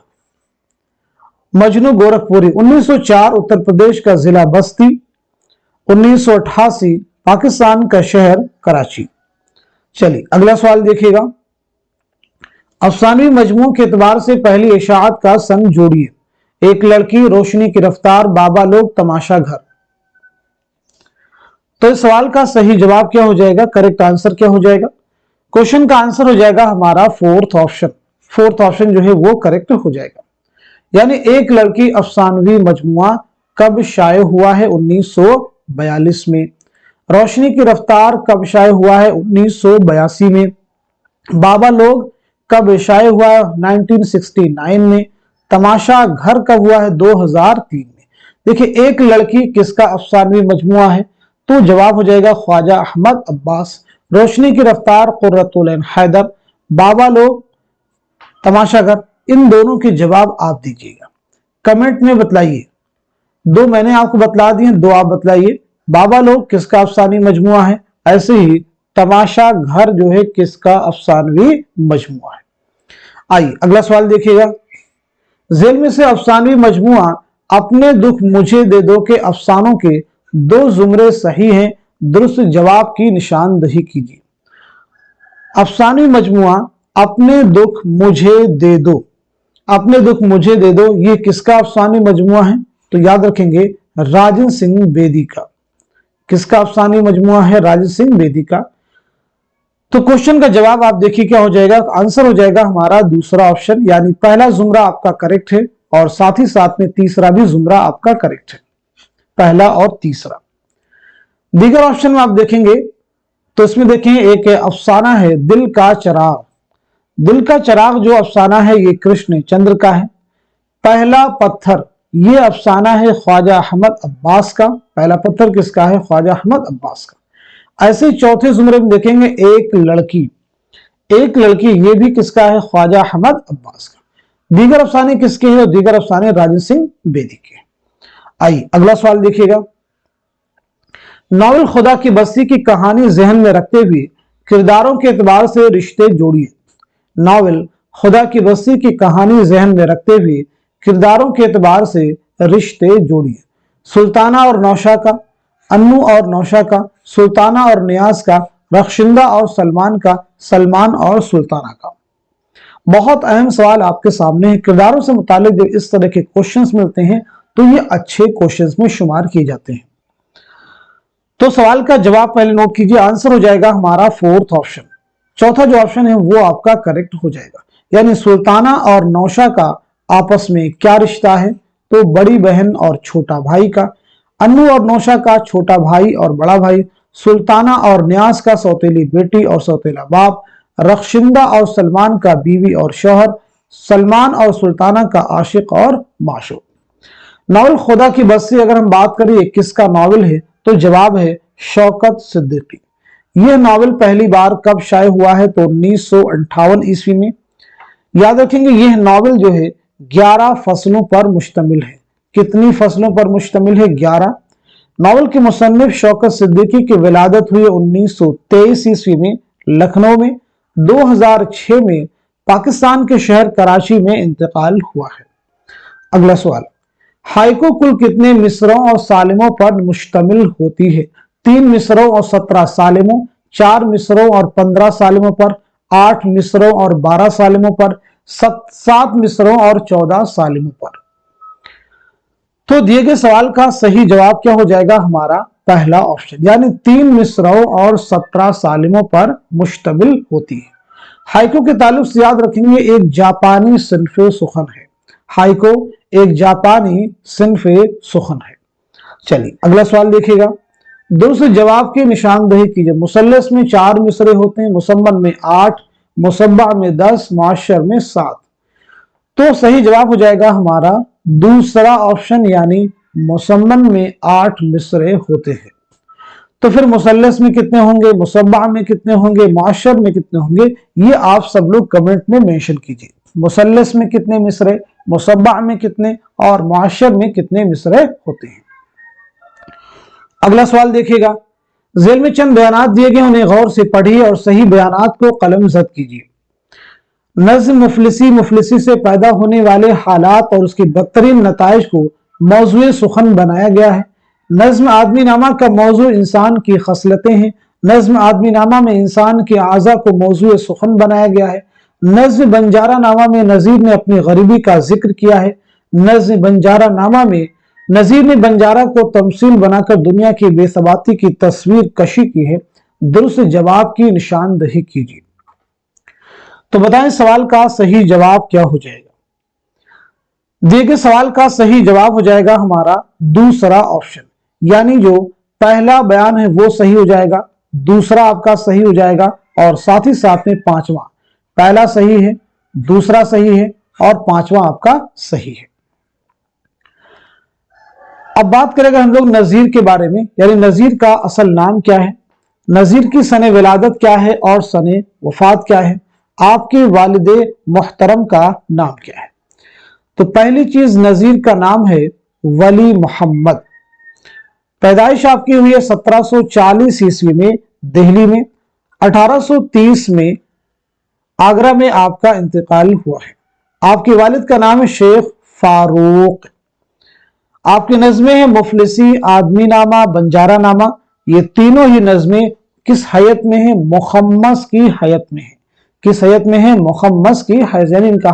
[SPEAKER 1] मजनू गोरखपुरी 1904 उत्तर प्रदेश का जिला बस्ती, 1988 पाकिस्तान का शहर कराची। चलिए अगला सवाल देखिएगा। अफसानवी मजमू के एतबार से पहली इशाअत का सन जोड़िए। एक लड़की, रोशनी की रफ्तार, बाबा लोग, तमाशा घर। तो इस सवाल का सही जवाब क्या हो जाएगा, करेक्ट आंसर क्या हो जाएगा? क्वेश्चन का आंसर हो जाएगा हमारा फोर्थ ऑप्शन। फोर्थ ऑप्शन जो है वो करेक्ट हो जाएगा। यानी एक लड़की अफसानवी मजमुआ कब शाये हुआ है? 1942 में। रोशनी की रफ्तार कब शाये हुआ है? 1982 में। बाबा लोग कब शाये हुआ है? 1969 में। तमाशा घर कब हुआ है? 2003 में। देखिए, एक लड़की किसका अफसानवी मजमुआ है? तो जवाब हो जाएगा ख्वाजा अहमद अब्बास। रोशनी की रफ्तार कुर्रतुल ऐन हैदर। बाबा लोग, तमाशा घर, इन दोनों के जवाब आप दीजिएगा, कमेंट में बतलाइए। दो मैंने आपको बतला दिए, दो आप बतलाइए। बाबा लोग किसका अफसानी मजमुआ है? ऐसे ही तमाशा घर जो है किसका अफसानवी मजमुआ है? आइए अगला सवाल देखिएगा। जेल में से अफसानवी मजमुआ अपने दुख मुझे दे दो के अफसानों के दो जुमरे सही हैं, दुरुस्त जवाब की निशानदही कीजिए। अफसानवी मजमुआ अपने दुख मुझे दे दो, अपने दुख मुझे दे दो, ये किसका अफसानी मजमुआ है? तो याद रखेंगे राजन सिंह बेदी का। किसका अफसानी मजमुआ है? राजन सिंह बेदी का। तो क्वेश्चन का जवाब आप देखिए क्या हो जाएगा, आंसर हो जाएगा हमारा दूसरा ऑप्शन, यानी पहला जुमरा आपका करेक्ट है और साथ ही साथ में तीसरा भी जुमरा आपका करेक्ट है, पहला और तीसरा। दीगर ऑप्शन में आप देखेंगे तो इसमें देखें एक अफसाना है दिल का चराग। दिल का चराग जो अफसाना है ये कृष्ण चंद्र का है। पहला पत्थर ये अफसाना है ख्वाजा अहमद अब्बास का। पहला पत्थर किसका है? ख्वाजा अहमद अब्बास का। ऐसे चौथे जुमरे में देखेंगे एक लड़की, एक लड़की ये भी किसका है? ख्वाजा अहमद अब्बास का। दीगर अफसाने किसके हैं? दीगर अफसाने राजन सिंह बेदी के। आइए अगला सवाल देखिएगा। नॉवल खुदा की बस्ती की कहानी जहन में रखते हुए किरदारों के एतबार से रिश्ते जोड़िए। नॉवल खुदा की बस्ती की कहानी जहन में रखते हुए किरदारों के एतबार से रिश्ते जोड़िए। सुल्ताना और नौशा का, अन्नू और नौशा का, सुल्ताना और नियाज का, रख्शिंदा और सलमान का, सलमान और सुल्ताना का। बहुत अहम सवाल आपके सामने है। किरदारों से मुतालिक जब इस तरह के क्वेश्चंस मिलते हैं तो ये अच्छे क्वेश्चंस में शुमार किए जाते हैं। तो सवाल का जवाब पहले नोट कीजिए, आंसर हो जाएगा हमारा फोर्थ ऑप्शन। चौथा जो ऑप्शन है वो आपका करेक्ट हो जाएगा। यानी सुल्ताना और नौशा का आपस में क्या रिश्ता है? तो बड़ी बहन और छोटा भाई का। अन्नू और नौशा का छोटा भाई और बड़ा भाई। सुल्ताना और न्याज का सौतेली बेटी और सौतेला बाप। रख्शिंदा और सलमान का बीवी और शौहर। सलमान और सुल्ताना का आशिक और माशूक। नॉवल खुदा की बस्ती अगर हम बात करें किसका नॉवल है तो जवाब है शौकत सिद्दीकी। यह नॉवल पहली बार कब शाये हुआ है? तो 1958 ईस्वी में। याद रखेंगे यह नॉवल जो है 11 फसलों पर मुश्तमिल है। कितनी फसलों पर मुश्तमिल है? 11। नॉवल के मुसन्निफ शौकत सिद्दीकी की विलादत हुई 1923 ईस्वी में लखनऊ में। 2006 में पाकिस्तान के शहर कराची में इंतकाल हुआ है। अगला सवाल, हाइको कुल कितने मिसरों और सालिमों पर मुश्तमिल होती है? 3 मिसरों और 17 सालिमों, 4 मिसरों और 15 सालिमों पर, 8 मिसरों और 12 सालिमों पर, 7 मिसरों और 14 सालिमों पर। तो दिए गए सवाल का सही जवाब क्या हो जाएगा? हमारा पहला ऑप्शन, यानी 3 मिसरों और 17 सालिमों पर मुश्तमिल होती है। हाइको के ताल्लुक से याद रखेंगे एक जापानी सिन्फ़े सुखन है। हाइको एक जापानी सिन्फ़े सुखन है। चलिए अगला सवाल देखिएगा। दुरुस्त जवाब की निशानदेही कीजिए। मुसल्लस में 4 मिसरे होते हैं, मुसम्मन में 8, मुसब्बा में 10, मुअश्शर में 7। तो सही जवाब हो जाएगा हमारा दूसरा ऑप्शन, यानी मुसम्मन में 8 मिसरे होते हैं। तो फिर मुसल्लस में कितने होंगे, मुसब्बा में कितने होंगे, मुअश्शर में कितने होंगे, ये आप सब लोग कमेंट में मेंशन कीजिए। मुसल्लस में कितने मिसरे, मुसब्बा में कितने और मुअश्शर में कितने मिसरे होते हैं। अगला सवाल देखिएगा। जेल में चंद बयानात दिए गए, उन्हें गौर से पढ़िए और सही बयानात को कलमजद कीजिए। नज्म मुफलिसी से पैदा होने वाले हालात और उसके बदतरीन नताइज को मौजूए सुखन बनाया गया है। नज्म आदमी नामा का मौजू इंसान की खसलतें हैं। नज्म आदमी नामा में इंसान के आज़ा को मौजूए सुखन बनाया गया है। नज्म बंजारा नामा में नज़ीर ने अपनी गरीबी का जिक्र किया है। नज़्म बंजारा नामा में नज़ीर ने बंजारा को तमसील बनाकर दुनिया की बेसबाती की तस्वीर कशी की है। दुरुस्त जवाब की निशानदही कीजिए। तो बताएं सवाल का सही जवाब क्या हो जाएगा। दिए गए सवाल का सही जवाब हो जाएगा हमारा दूसरा ऑप्शन, यानी जो पहला बयान है वो सही हो जाएगा, दूसरा आपका सही हो जाएगा और साथ ही साथ में पांचवा, पहला सही है, दूसरा सही है और पांचवा आपका सही है। अब बात करेंगे हम लोग नज़ीर के बारे में, यानी नज़ीर का असल नाम क्या है, नज़ीर की सने विलादत क्या है और सने वफात क्या है, आपके वालिदे मोहतरम का नाम क्या है। तो पहली चीज, नज़ीर का नाम है वली मोहम्मद। पैदाइश आपकी हुई है 1740 ईस्वी में दिल्ली में। 1830 में आगरा में आपका इंतकाल हुआ है। आपके वालिद का नाम है शेख फारूक। आपकी नज़में हैं मुफलिसी, आदमी नामा, बंजारा नामा। ये तीनों ही नज़में किस हैयत में है? मुखम्मस की हैयत में है। किस हैयत में है? मुखम्मस की हैयत, यानी इनका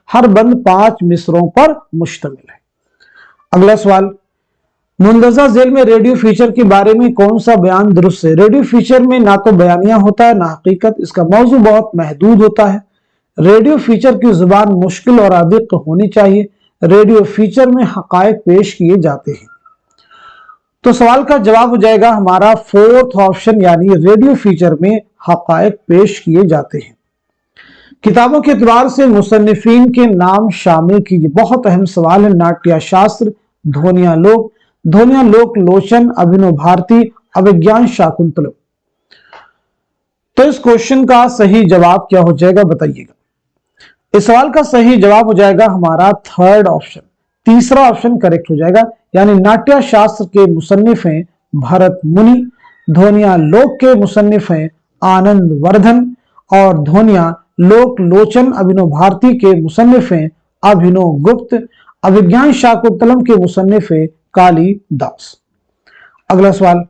[SPEAKER 1] हर बंद 5 मिसरों पर मुश्तमिल है। अगला सवाल, मुंदजा जेल में रेडियो फीचर के बारे में कौन सा बयान दुरुस्त है? रेडियो फीचर में ना तो बयानिया होता है ना हकीकत, इसका मौजू बहुत महदूद होता है। रेडियो फीचर की जुबान मुश्किल और अदीक होनी चाहिए। रेडियो फीचर में हकायक पेश किए जाते हैं। तो सवाल का जवाब हो जाएगा हमारा फोर्थ ऑप्शन, यानी रेडियो फीचर में हकायक पेश किए जाते हैं। किताबों के एतबार से मुसन्निफीन के नाम शामिल कीजिए। बहुत अहम सवाल है। नाट्य शास्त्र, ध्वनिया लोक लोचन, अभिनव भारती, अभिज्ञान शाकुंतलम। तो इस क्वेश्चन का सही जवाब क्या हो जाएगा बताइएगा। इस सवाल का सही जवाब हो जाएगा हमारा थर्ड ऑप्शन, तीसरा ऑप्शन करेक्ट हो जाएगा, यानी नाट्य शास्त्र के मुसन्निफ हैं भरत मुनि, ध्वनिया लोक के मुसन्निफ हैं आनंद वर्धन और ध्वनिया लोक लोचन अभिनव भारती के मुसन्निफ हैं अभिनव गुप्त, अभिज्ञान शाकुंतलम के मुसन्निफ हैं कालिदास। अगला सवाल,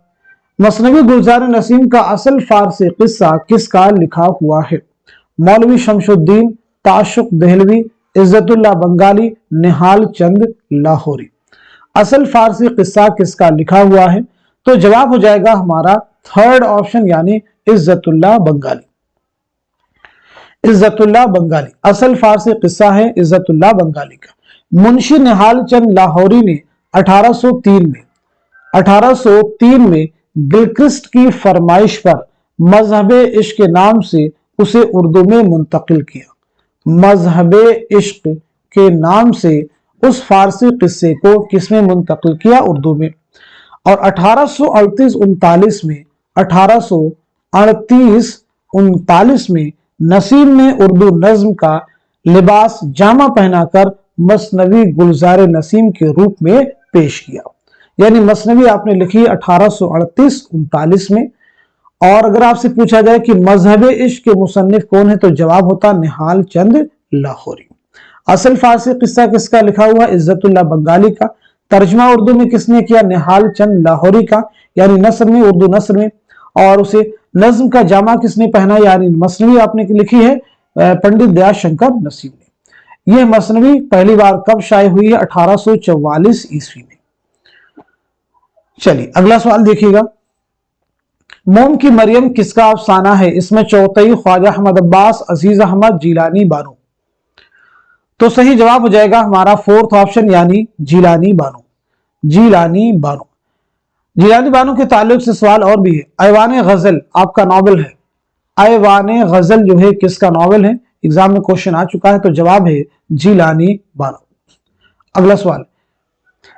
[SPEAKER 1] मसनवी गुलजार नसीम का असल फारसी किस्सा किसका लिखा हुआ है? मौलवी शमशुद्दीन, ताशुक देहलवी, इज्जतुल्लाह बंगाली, निहाल चंद लाहौरी। असल फारसी किस्सा किसका लिखा हुआ है? तो जवाब हो जाएगा हमारा थर्ड ऑप्शन, यानी इज्जतुल्लाह बंगाली। इज्जतुल्लाह बंगाली असल फारसी किस्सा है इज्जतुल्लाह बंगाली का। मुंशी निहाल चंद लाहौरी ने 1803 में गिलक्रिस्ट की फरमाइश पर मजहबे इश्क के नाम से उसे उर्दू में मुंतकिल किया। मजहबे इश्क के नाम से उस फारसी किस्से को किसमें मुंतकिल किया? उर्दू में। और 1838-39 में नसीम ने उर्दू नज्म का लिबास जामा पहनाकर मसनवी गुलजार नसीम के रूप में पेश किया। यानी मसनवी आपने लिखी 1838-39 में। और अगर आपसे पूछा जाए कि मजहबे इश्क के मुसन्निफ कौन है, तो जवाब होता निहाल चंद लाहौरी। असल फारसी किस्सा किसका लिखा हुआ? इज्जतुल्लाह बंगाली का। तर्जमा उर्दू में किसने किया? निहाल चंद लाहौरी का, यानी नस्र में, उर्दू नस्र में। और उसे नज्म का जामा किसने पहना? यानी मसनवी आपने लिखी है पंडित दया शंकर नसीम ने। यह मसनवी पहली बार कब शाये हुई है? 1844 ईस्वी में। चलिए अगला सवाल देखिएगा। मोम की मरियम किसका अफसाना है? इसमें चौथई, ख्वाजा अहमद अब्बास, अजीज अहमद, जिलानी बानो। तो सही जवाब हो जाएगा हमारा फोर्थ ऑप्शन, यानी जिलानी बानो। जिलानी बानो। जिलानी बानो के ताल्लुक से सवाल और भी है। ऐवान गजल आपका नॉवल है। ऐवान गजल जो है किसका नॉवल है? एग्जाम में क्वेश्चन आ चुका है, तो जवाब है जिलानी बानो। अगला सवाल,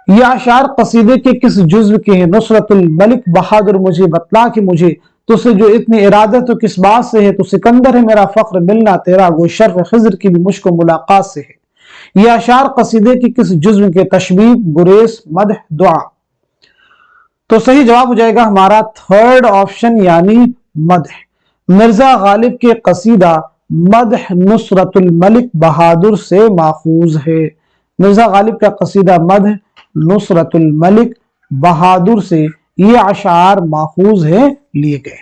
[SPEAKER 1] ये आशार कसीदे के किस जुज्व के हैं? नुसरतुल मलिक बहादुर मुझे बतला कि मुझे तुझसे जो इतनी इरादत तो किस बात से है? तो सिकंदर है मेरा फख्र मिलना तेरा, वो शर्फ खिज्र की भी मुझको मुलाकात से है। ये आशार कसीदे के किस जुज्व के? तशबीह, गुरेस, मदह, दुआ। तो सही जवाब हो जाएगा हमारा थर्ड ऑप्शन, यानी मदह। मिर्जा गालिब के कसीदा मदह नुसरतुल मलिक बहादुर से माखूज है। मिर्जा गालिब का कसीदा मदह नुसरतुल मलिक बहादुर से ये अशार माखूज है, लिए गए।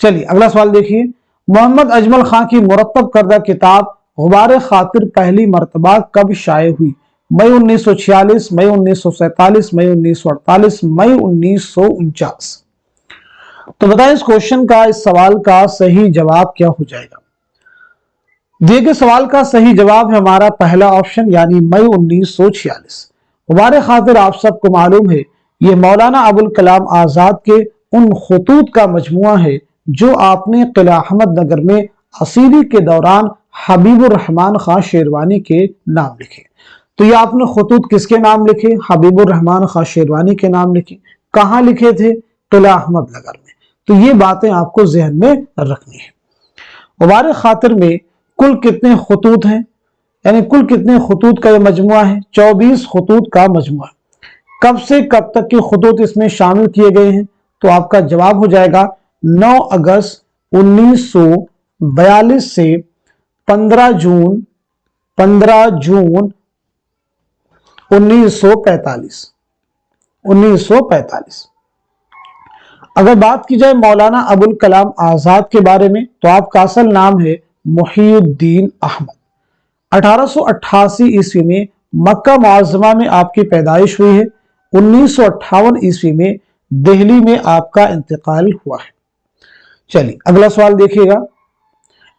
[SPEAKER 1] चलिए अगला सवाल देखिए। मोहम्मद अजमल खां की मुरत्तब करदा किताब गुबार खातिर पहली मर्तबा कब शाये हुई? मई 1946, मई 1947, मई 1948, मई 1949। तो बताएं इस क्वेश्चन का, इस सवाल का सही जवाब क्या हो जाएगा। दिए गए सवाल का सही जवाब है हमारा पहला ऑप्शन यानी मई 1946। हमारे खातिर आप सबको मालूम है ये मौलाना अबुल कलाम आजाद के उन खतूत का मजमुआ है जो आपने किला अहमद नगर में असीरी के दौरान हबीबुर रहमान खां शेरवानी के नाम लिखे। तो ये आपने खतूत किसके नाम लिखे? हबीबुर रहमान खां शेरवानी के नाम लिखे। कहाँ लिखे थे? किला अहमद नगर में। तो ये बातें आपको जहन में रखनी है। हमारे खातिर में कुल कितने खतूत हैं, यानी कुल कितने खतूत का ये मजमुआ है? 24 खतूत का मजमुआ। कब से कब तक के खतूत इसमें शामिल किए गए हैं? तो आपका जवाब हो जाएगा 9 अगस्त 1942 से 15 जून 1945। अगर बात की जाए मौलाना अबुल कलाम आजाद के बारे में तो आपका असल नाम है मुहीउद्दीन अहमद। 1888 ईस्वी में मक्का मुअज़्ज़मा में आपकी पैदाइश हुई है। 1958 ईस्वी में दिल्ली में आपका इंतकाल हुआ है। चलिए अगला सवाल देखिएगा।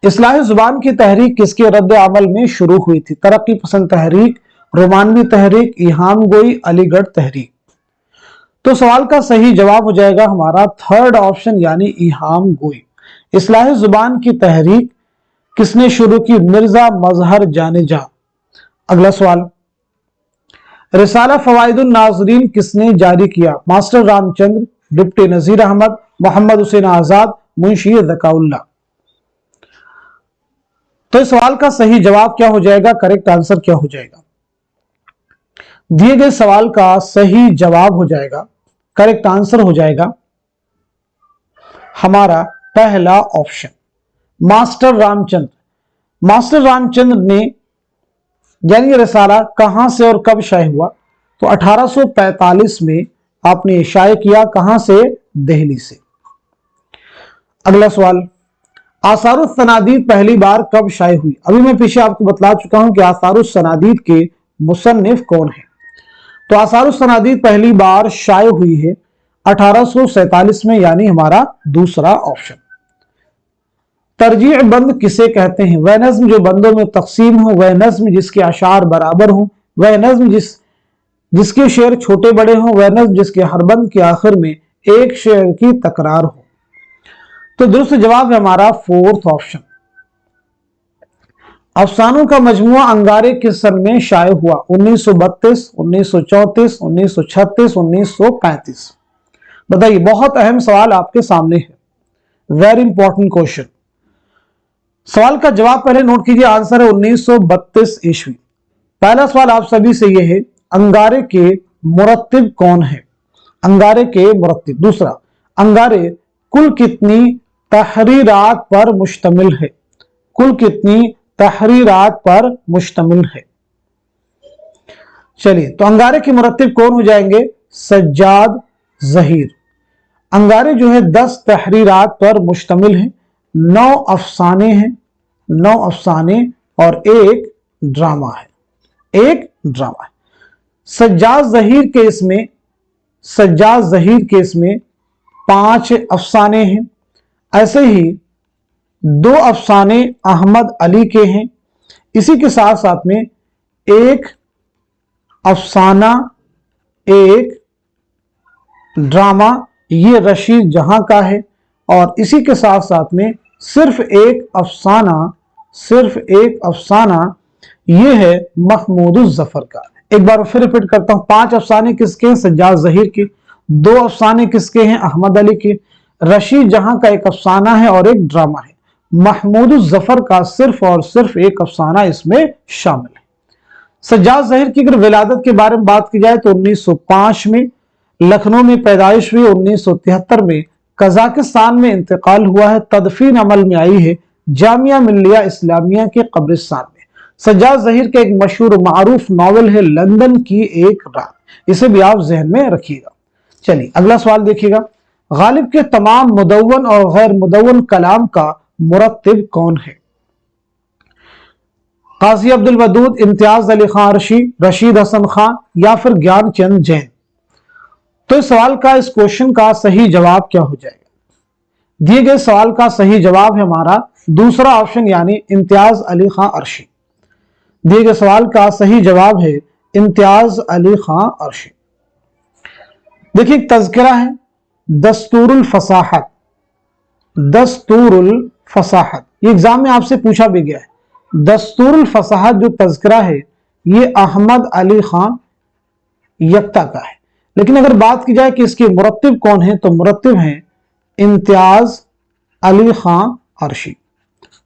[SPEAKER 1] इस्लाही जुबान की तहरीक किसके रद्द अमल में शुरू हुई थी? तरक्की पसंद तहरीक, रोमानवी तहरीक, इहाम गोई, अलीगढ़ तहरीक। तो सवाल का सही जवाब हो जाएगा हमारा थर्ड ऑप्शन यानी इहाम गोई। इस्लाही जुबान की तहरीक किसने शुरू की? मिर्जा मजहर जानेजा। अगला सवाल, रिसाला फवाइदुन नाज़रीन किसने जारी किया? मास्टर रामचंद्र, डिप्टी नजीर अहमद, मोहम्मद हुसैन आजाद, मुंशी ज़काउल्लाह। तो इस सवाल का सही जवाब क्या हो जाएगा? करेक्ट आंसर क्या हो जाएगा? दिए गए सवाल का सही जवाब हो जाएगा, करेक्ट आंसर हो जाएगा हमारा पहला option master Ramchandra. Master Ramchandra ने यानी रिसाला कहां से और कब शाये हुआ? तो 1845 में आपने शाये किया। कहां से? दिल्ली से। अगला सवाल, आसारुस सनादीद पहली बार कब शाये हुई? अभी मैं पीछे आपको बतला चुका हूं कि आसारुस सनादीद के मुसन्निफ कौन है। तो आसारुस सनादीद पहली बार शाये हुई है 1847 में, यानी हमारा दूसरा ऑप्शन। तरजीह बंद किसे कहते हैं? वह नज्म जो बंदों में तकसीम हो, वह नज्म जिसके अशार बराबर हो, वह नज्म जिसके शेर छोटे बड़े हो, वह नज्म जिसके हर बंद के आखिर में एक शेर की तकरार हो। तो दुरुस्त जवाब है हमारा फोर्थ ऑप्शन। अफसानों का मजमुआ अंगारे किस सन में शाये हुआ? 1932, 1934, 1936, 1935। बताइए, बहुत अहम सवाल आपके सामने है, वेरी इंपॉर्टेंट क्वेश्चन। सवाल का जवाब पहले नोट कीजिए, आंसर है 1932 ईस्वी। पहला सवाल आप सभी से यह है, अंगारे के मुरत्तिब कौन है? अंगारे के मुरत्तिब। दूसरा, अंगारे कुल कितनी तहरीरात पर मुश्तमिल है? कुल कितनी तहरीरात पर मुश्तमिल है? चलिए, तो अंगारे के मुरत्तिब कौन हो जाएंगे? सज्जाद ज़हीर। अंगारे जो है 10 तहरीरात पर मुश्तमिल है, 9 अफसाने हैं, 9 अफसाने और एक ड्रामा है, एक ड्रामा है। सज्जाद ज़हीर के इसमें 5 अफसाने हैं। ऐसे ही 2 अफसाने अहमद अली के हैं। इसी के साथ साथ में एक अफसाना, एक ड्रामा ये रशीद जहां का है, और इसी के साथ साथ में सिर्फ एक अफसाना ये है महमूद जफर का। एक बार फिर रिपीट करता हूं, 5 अफसाने किसके हैं? सज्जाद ज़हीर के। 2 अफसाने किसके हैं? अहमद अली के। रशीद जहां का एक अफसाना है और एक ड्रामा है। महमूद जफर का सिर्फ और सिर्फ एक अफसाना इसमें शामिल है। सज्जाद ज़हीर की अगर विलादत के बारे में बात की जाए तो 1905 में लखनऊ में पैदाइश हुई। 1973 में कजाकिस्तान में इंतकाल हुआ है। तदफीन अमल में आई है जामिया मिल्लिया इस्लामिया के कब्रिस्तान में। सज्जाद ज़हीर का एक मशहूर मारूफ नॉवल है लंदन की एक रात, इसे भी आप जहन में रखिएगा। चलिए अगला सवाल देखिएगा, गालिब के तमाम मुदव्वन और गैर मुदव्वन कलाम का मुरत्तिब कौन है? काजी अब्दुल वदूद, इम्तियाज अली खान अर्शी, रशीद हसन खान या फिर ज्ञान चंद जैन। तो इस सवाल का, इस क्वेश्चन का सही जवाब क्या हो जाएगा? दिए गए सवाल का सही जवाब है हमारा दूसरा ऑप्शन यानी इम्तियाज अली खान अर्शी। दिए गए सवाल का सही जवाब है इम्तियाज अली खान अर्शी। देखिए एक तज़किरा है दस्तूरुल फसाहत, दस्तूरुल फसाहत, ये एग्जाम में आपसे पूछा भी गया है। दस्तूरुल फसाहत जो तज़किरा है ये अहमद अली खान यक्ता का है, लेकिन अगर बात की जाए कि इसके मुरत्तिब कौन है तो मुरत्तिब हैं इम्तियाज अली खान अर्शी।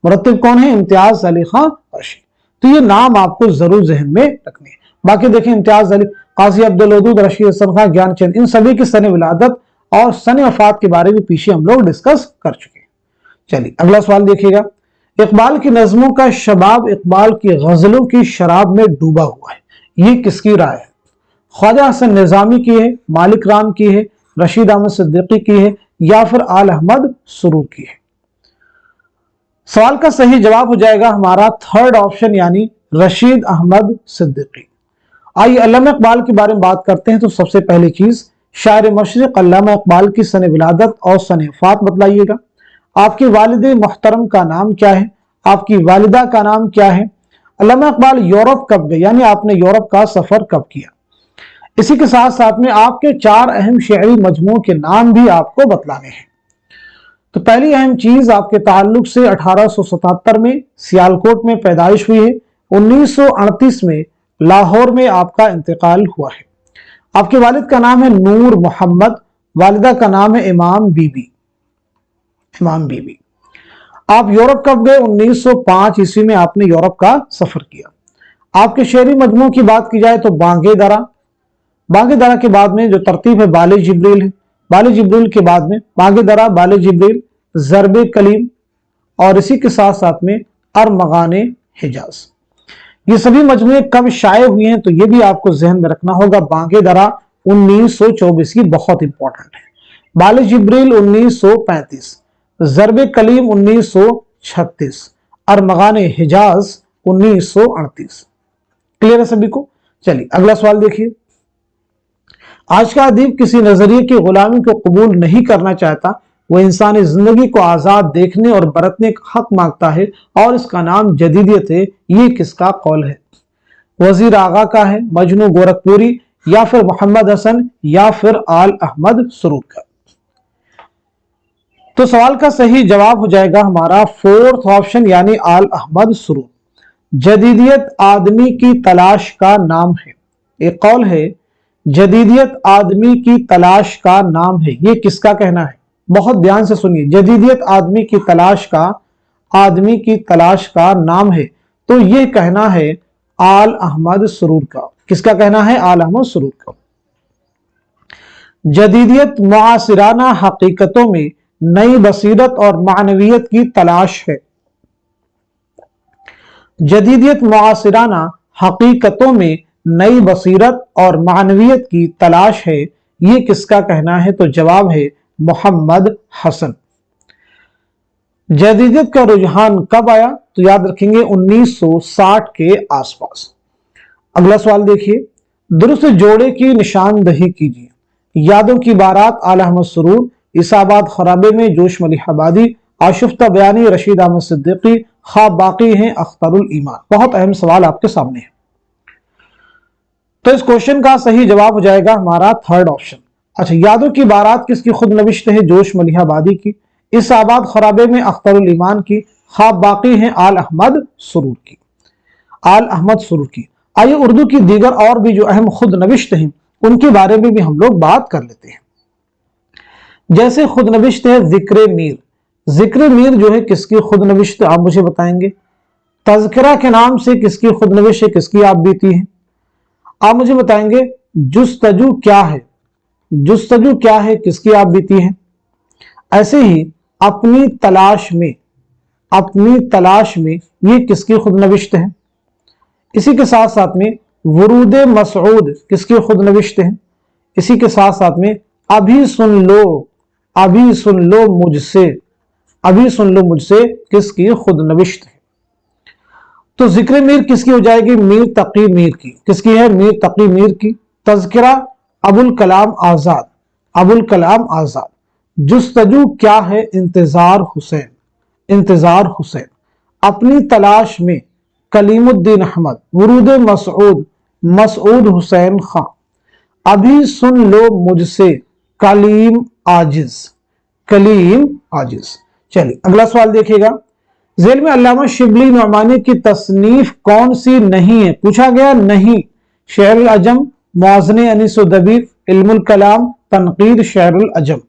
[SPEAKER 1] मुरत्तिब कौन है? इम्तियाज अली खान अर्शी। तो ये नाम आपको जरूर जहन में रखने हैं। बाकी देखें इम्तियाज अली, काजी अब्दुल वदूद, रशीद हसन खान, ज्ञान चंद, इन सभी की सन विलादत और सन वफात के बारे में पीछे हम लोग डिस्कस कर चुके हैं। चलिए अगला सवाल देखिएगा। इकबाल की नज़मों का शबाब इकबाल की गजलों की शराब में डूबा हुआ है, ये किसकी राय है? ख्वाजा हसन निजामी की है, मालिक राम की है, रशीद अहमद सिद्दीकी की है या फिर आल अहमद सुरूर की है? सवाल का सही जवाब हो जाएगा हमारा थर्ड ऑप्शन यानी रशीद अहमद सिद्दीकी। आइए अल्लामा इकबाल के बारे में बात करते हैं। तो सबसे पहली चीज, शायर मशरिक अल्लामा इकबाल की सन विलादत और सन वफात बतलाइएगा। आपके वालिद मोहतरम का नाम क्या है? आपकी वालिदा का नाम क्या है? अल्लामा इकबाल यूरोप कब गए, यानी आपने यूरोप का सफर कब किया? इसी के साथ साथ में आपके 4 अहम शेरी मजमू के नाम भी आपको बतलाने हैं। तो पहली अहम चीज, आपके ताल्लुक से 1877 में सियालकोट में पैदाइश हुई है, 1938 में लाहौर में आपका इंतकाल हुआ है। आपके वालिद का नाम है नूर मोहम्मद, वालिदा का नाम है इमाम बीबी, इमाम बीबी। आप यूरोप कब गए? 1905 ईस्वी में आपने यूरोप का सफर किया। आपके शेरी मजमू की बात की जाए तो बांगे दरा, बांगे दरा के बाद में जो तरतीब है बाले जिब्रील है, बाले जिब्रील के बाद में बांगे दरा, बाले जिब्रील, ज़रबे कलीम और इसी के साथ साथ में अरमगाने हिजाज। ये सभी मजमूए कब शाये हुए हैं तो ये भी आपको जहन में रखना होगा। बांगे दरा 1924 की बहुत इंपॉर्टेंट है, बाले जिब्रील 1935, ज़रबे कलीम 1936, अरमगाने हिजाज 1938। क्लियर है सभी को? चलिए अगला सवाल देखिए। आज का अदीब किसी नजरिए की गुलामी को कबूल नहीं करना चाहता, वह इंसानी जिंदगी को आजाद देखने और बरतने का हक मांगता है और इसका नाम जदीदियत है। ये किसका कौल है? वजीर आगा का है, मजनू गोरखपुरी या फिर मोहम्मद हसन या फिर आल अहमद सुरूर का? तो सवाल का सही जवाब हो जाएगा हमारा फोर्थ ऑप्शन यानी आल अहमद सुरूर। जदीदियत आदमी की तलाश का नाम है, एक कौल है जदीदियत आदमी की तलाश का नाम है। ये किसका कहना है? बहुत ध्यान से सुनिए। जदीदियत आदमी की तलाश का, आदमी की तलाश का नाम है, तो ये कहना है आल अहमद सुरूर का। किसका कहना है? आल अहमद सुरूर का। जदीदियत मुआसिराना हकीकतों में नई बसीरत और मानवियत की तलाश है। जदीदियत मुआसिराना हकीकतों में नई बसीरत और मानवियत की तलाश है, ये किसका कहना है? तो जवाब है मोहम्मद हसन। जदीदियत का रुझान कब आया? तो याद रखेंगे 1960 के आसपास। अगला सवाल देखिए। दुरुस्त जोड़े की निशानदही कीजिए। यादों की बारात आला अहमद सुरूर, इसाबाद खराबे में जोश मलिह आबादी, आशुफ्ता बयानी, रशीद अहमद सिद्दीकी, ख्वाब बाकी हैं अख्तरुल ईमान। बहुत अहम सवाल आपके सामने है। तो इस क्वेश्चन का सही जवाब हो जाएगा हमारा थर्ड ऑप्शन। अच्छा, यादों की बारात किसकी खुद नविश्त है? जोश मलिह आबादी की। इस आबाद खराबे में अख्तरुल ईमान की। ख्वाब बाकी हैं आल अहमद सुरूर की, आल अहमद सुरूर की। आइए उर्दू की दीगर और भी जो अहम खुद नविश्त हैं उनके बारे में भी हम लोग बात कर लेते हैं। जैसे खुद नविश्त है जिक्र मीर। जिक्र मीर जो है किसकी खुद नविश्त आप मुझे बताएंगे? तज़किरा के नाम से किसकी खुद नविश्त है, किसकी आप बीती है? आप मुझे बताएंगे जुस्तजू क्या है? जुस्तजू क्या है, किसकी आप बीती है? ऐसे ही अपनी तलाश में, अपनी तलाश में ये किसकी खुद नविश्त है? इसी के साथ साथ में वरूद मसऊद किसकी खुद नविश्त है? इसी के साथ साथ में अभी सुन लो, अभी सुन लो मुझसे, अभी सुन लो मुझसे किसकी खुद नविश्त है? तो जिक्र मीर किसकी हो जाएगी? मीर तकी मीर की। किसकी है? मीर तकी मीर की। तज़किरा अबुल कलाम आजाद, अबुल कलाम आजाद। जुस्तजू क्या है? इंतजार हुसैन, इंतजार हुसैन। अपनी तलाश में कलीमुद्दीन अहमद, वुरूद मसऊद, मसऊद हुसैन खां। अभी सुन लो मुझसे कलीम आजिज, कलीम आजिज। चलिए अगला सवाल देखिएगा। जेल में अल्लामा शिबली नुमानी की तसनीफ कौन सी नहीं है? पूछा गया नहीं। शेर अजम, मुआज़ने अनीस दबीर, इल्मुल कलाम, तनकीद शेर अजम।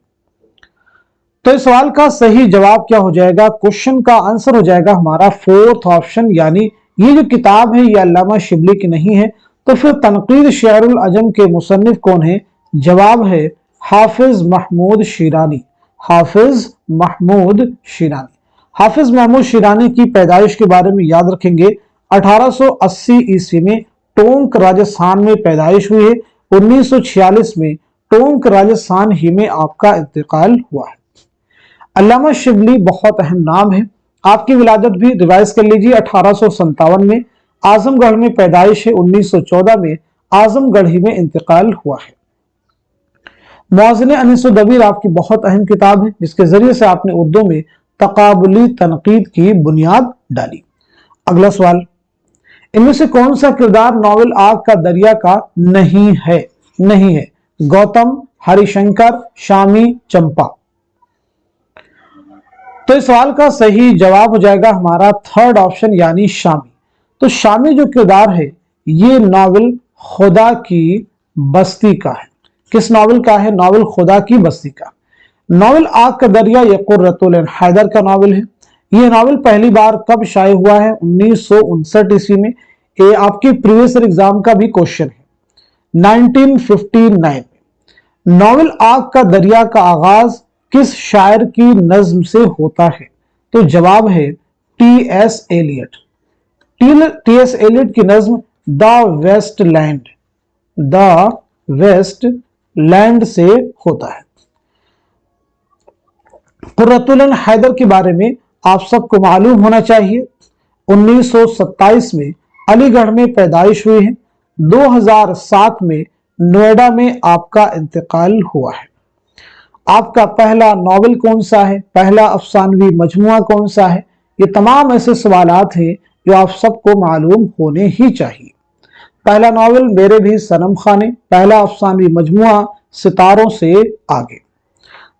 [SPEAKER 1] तो इस सवाल का सही जवाब क्या हो जाएगा? क्वेश्चन का आंसर हो जाएगा हमारा फोर्थ ऑप्शन, यानी ये जो किताब है ये अल्लामा शिबली की नहीं है। तो फिर तनकीद शेरुल अजम के मुसन्निफ कौन है? जवाब है हाफिज महमूद शिरानी, हाफिज महमूद शिरानी। हाफिज महमूद शिरानी की पैदाइश के बारे में याद रखेंगे। 1880 ईस्वी में टोंक राजस्थान में पैदाइश हुई है। 1946 में टोंक राजस्थान ही में आपका इंतकाल हुआ है। अल्लामा शिबली बहुत अहम नाम है। आपकी विलादत भी रिवाइज कर लीजिए। 1857 में आजमगढ़ में पैदाइश है। 1914 में आजमगढ़ ही में इंतकाल हुआ है। मुआज़ने अनीस दबीर आपकी बहुत अहम किताब है, जिसके जरिए से आपने उर्दू में तकाबुली तनकीद की बुनियाद डाली। अगला सवाल, इनमें से कौन सा किरदार नॉवेल आग का दरिया का नहीं है? नहीं है। गौतम, हरिशंकर, शामी, चंपा। तो इस सवाल का सही जवाब हो जाएगा हमारा थर्ड ऑप्शन, यानी शामी। तो शामी जो किरदार है ये नॉवेल खुदा की बस्ती का है। किस नॉवेल का है? नॉवेल खुदा की बस्ती का। नॉवेल आग का दरिया ये कुर्रतुल ऐन हैदर का नॉवेल है। यह नॉवेल पहली बार कब शाये हुआ है? 1959 ईस्वी में। ये आपके प्रीवियस ईयर एग्जाम का भी क्वेश्चन है। 1959 में नॉवेल आग का दरिया का आगाज किस शायर की नज्म से होता है? तो जवाब है T S Eliot. T S Eliot की नज्म the waste land, the waste land से होता है। कुर्रतुल ऐन हैदर के बारे में आप सबको मालूम होना चाहिए। 1927 में अलीगढ़ में पैदाइश हुई है। 2007 में नोएडा में आपका इंतकाल हुआ है। आपका पहला नॉवेल कौन सा है? पहला अफसानवी मजमुआ कौन सा है? ये तमाम ऐसे सवालात हैं जो आप सबको मालूम होने ही चाहिए। पहला नॉवेल मेरे भी सनम खाने, पहला अफसानवी मजमुआ सितारों से आगे।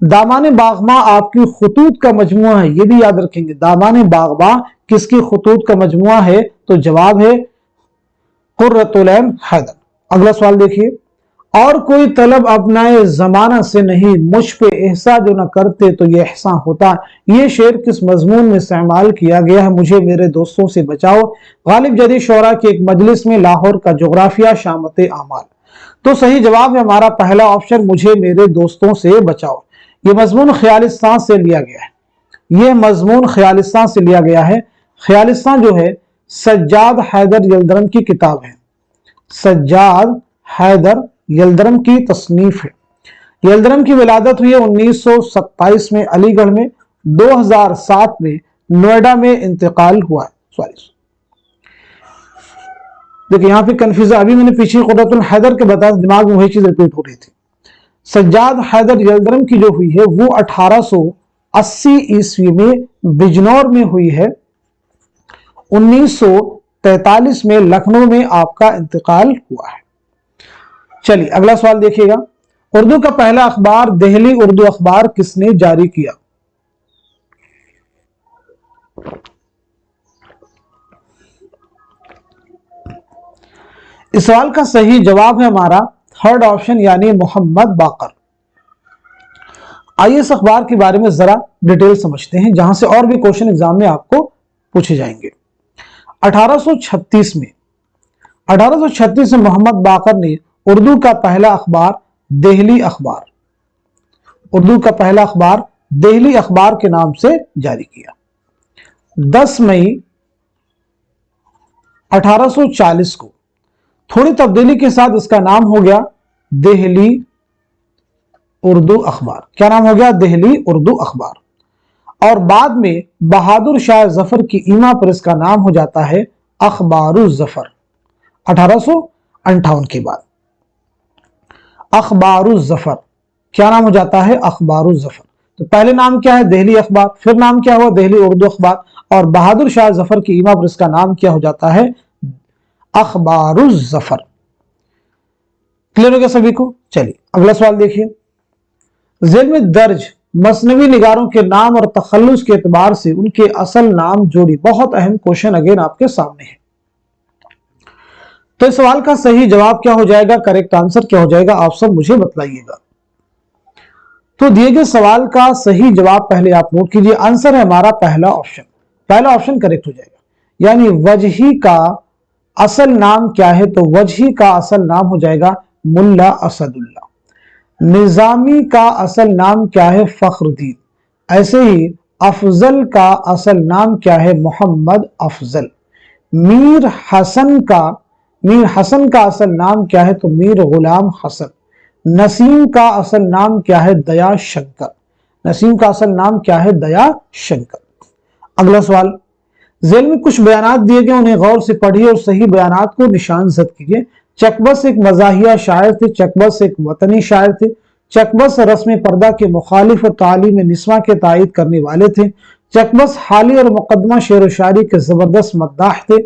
[SPEAKER 1] दामाने बागबा आपकी खुतूत का मजमुआ है, ये भी याद रखेंगे। दामाने बागबा किसकी खुतूत का मजमुआ है? तो जवाब है कुर्रतुल ऐन हैदर। अगला सवाल देखिए। और कोई तलब अपनाए जमाना से नहीं, मुझ पे एहसा जो न करते तो ये एहसा होता। ये शेर किस मजमून में इस्तेमाल किया गया है? मुझे मेरे दोस्तों से बचाओ। गालिब जदीद शोरा की एक मजलिस में, लाहौर का जोग्राफिया, शामत आमाल। तो सही जवाब है हमारा पहला ऑप्शन, मुझे मेरे दोस्तों से बचाओ। ये मजमून ख्यालिस्तान से लिया गया है। ये मजमून ख्यालिस्तान से लिया गया है। ख्यालिस्तान जो है सज्जाद हैदर यल्दरम की किताब है। सज्जाद हैदर यल्दरम की तसनीफ है। यल्दरम की विलादत हुई है 1927 में अलीगढ़ में। 2007 में नोएडा में इंतकाल हुआ है। सॉरी देखिए यहां पे कंफ्यूजन, अभी मैंने पीछे कुर्रतुल हैदर के बताया, दिमाग में वही चीज रिपीट हो रही थी। सज्जाद हैदर यल्दरम की जो हुई है वो 1880 ईस्वी में बिजनौर में हुई है। 1943 में लखनऊ में आपका इंतकाल हुआ है। चलिए अगला सवाल देखिएगा। उर्दू का पहला अखबार दिल्ली उर्दू अखबार किसने जारी किया? इस सवाल का सही जवाब है हमारा थर्ड ऑप्शन, यानी मोहम्मद बाकर। आइए इस अखबार के बारे में जरा डिटेल समझते हैं, जहां से और भी क्वेश्चन एग्जाम में आपको पूछे जाएंगे। 1836 में मोहम्मद बाकर ने उर्दू का पहला अखबार दिल्ली अखबार, उर्दू का पहला अखबार दिल्ली अखबार के नाम से जारी किया। 10 मई 1840 को थोड़ी तब्दीली के साथ इसका नाम हो गया दिल्ली उर्दू अखबार। क्या नाम हो गया? दिल्ली उर्दू अखबार। और बाद में बहादुर शाह जफर की ईमा पर इसका नाम हो जाता है अखबारुज़्ज़फ़र 1858 के बाद। अखबारुज़्ज़फ़र क्या नाम हो जाता है? अखबारुज़्ज़फ़र। तो पहले नाम क्या है? दहली अखबार, फिर नाम क्या हुआ? दहली उर्दू अखबार, और बहादुर शाह जफर की ईमा पर इसका नाम क्या हो जाता है? अखबारुज़्ज़फ़र। क्लियर हो गया सभी को? चलिए अगला सवाल देखिए। ज़ेल में दर्ज मसनवी निगारों के नाम और तखल्लुस के एतबार से उनके असल नाम जोड़ी। बहुत अहम क्वेश्चन अगेन आपके सामने है। तो इस सवाल का सही जवाब क्या हो जाएगा? करेक्ट आंसर क्या हो जाएगा? आप सब मुझे बतलाइएगा। तो दिए गए सवाल का सही जवाब पहले आप नोट कीजिए। आंसर है हमारा पहला ऑप्शन। पहला ऑप्शन करेक्ट हो जाएगा। यानी वजही का असल नाम क्या है? तो वजही का असल नाम हो जाएगा मुल्ला असदुल्ला। निजामी का असल नाम क्या है? फखरुद्दीन। ऐसे ही अफजल का असल नाम क्या है? मोहम्मद अफजल। मीर हसन का असल नाम क्या है? तो मीर गुलाम हसन। नसीम का असल नाम क्या है? दया शंकर। नसीम का असल नाम क्या है? दया शंकर। अगला सवाल, ज़ेल में कुछ बयानात दिए गए, उन्हें गौर से पढ़िए और सही बयानात को निशान ज़द कीजिए। चकबस एक मज़ाहिया शायर थे, चकबस एक वतनी शायर थे, चकबस रस्म पर्दा के मुखालिफ और तालीम निस्वा के तायद करने वाले थे, चकबस हाली और मुकदमा शेर व शायरी के ज़बरदस्त मद्दाह थे,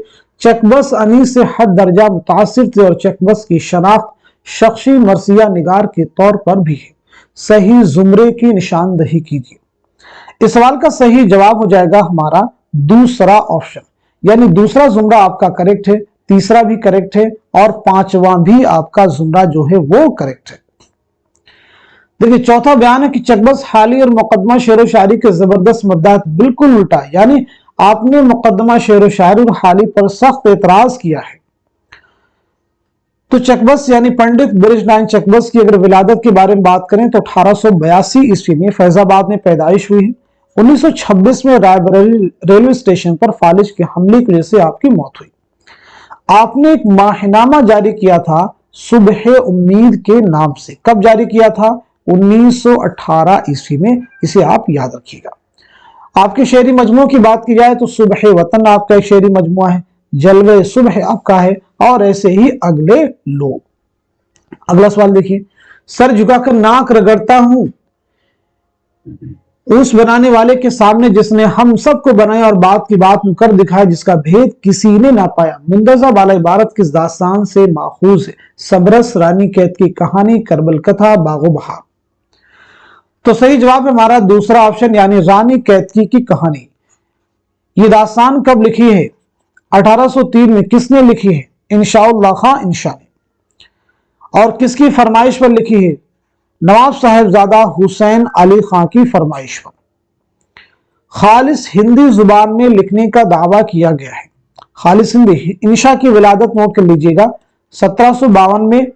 [SPEAKER 1] चकबस अनीस से हद दर्जा मुतासिर थे, और चकबस की शनाख्त शख्सी मरसिया निगार के तौर पर भी है। सही जुमरे की निशानदही कीजिए। इस सवाल का सही जवाब हो जाएगा हमारा दूसरा ऑप्शन, यानी दूसरा जुमरा आपका करेक्ट है, तीसरा भी करेक्ट है, और पांचवा भी आपका जुमरा जो है वो करेक्ट है। देखिए चौथा बयान है कि चकबस हाली और मुकदमा शेर व शायरी के जबरदस्त मुद्दा, बिल्कुल उल्टा, यानी आपने मुकदमा शेर व शायरी और हाली पर सख्त एतराज किया है। तो चकबस यानी पंडित ब्रिज नारायण चकबस की अगर विलादत के बारे में बात करें तो 1882 ईस्वी में फैजाबाद में पैदाइश हुई है। 1926 में रायबरेली रेलवे स्टेशन पर फालिज के हमले की वजह से आपकी मौत हुई। आपने एक माहनामा जारी किया था सुबह उम्मीद के नाम से। कब जारी किया था? 1918 ईस्वी में। इसे आप याद रखिएगा। आपके शेरी मजमू की बात की जाए तो सुबह वतन आपका एक शेरी मजमुआ है, जलवे सुबह आपका है, और ऐसे ही अगले लोग। अगला सवाल देखिए, सर झुकाकर नाक रगड़ता हूं उस बनाने वाले के सामने जिसने हम सबको बनाया और बात की बात में कर दिखाया, जिसका भेद किसी ने ना पाया। मुंदजा वाला इबारत किस दास्तान से माखूज है? सबरस, रानी कैद की कहानी, करबल कथा, बागो बहार। तो सही जवाब है हमारा दूसरा ऑप्शन, यानी रानी कैदकी की कहानी। ये दास्तान कब लिखी है? 1803 में। किसने लिखी है? इंशाउल्लाह खां इंशा ने। और किसकी फरमाइश पर लिखी है? नवाब साहिबजादा हुसैन अली खां की फरमाइश पर। खालिस हिंदी जुबान में लिखने का दावा किया गया है। खालिस हिंदी। इंशा की विलादत नोट कर लीजिएगा, 1752 में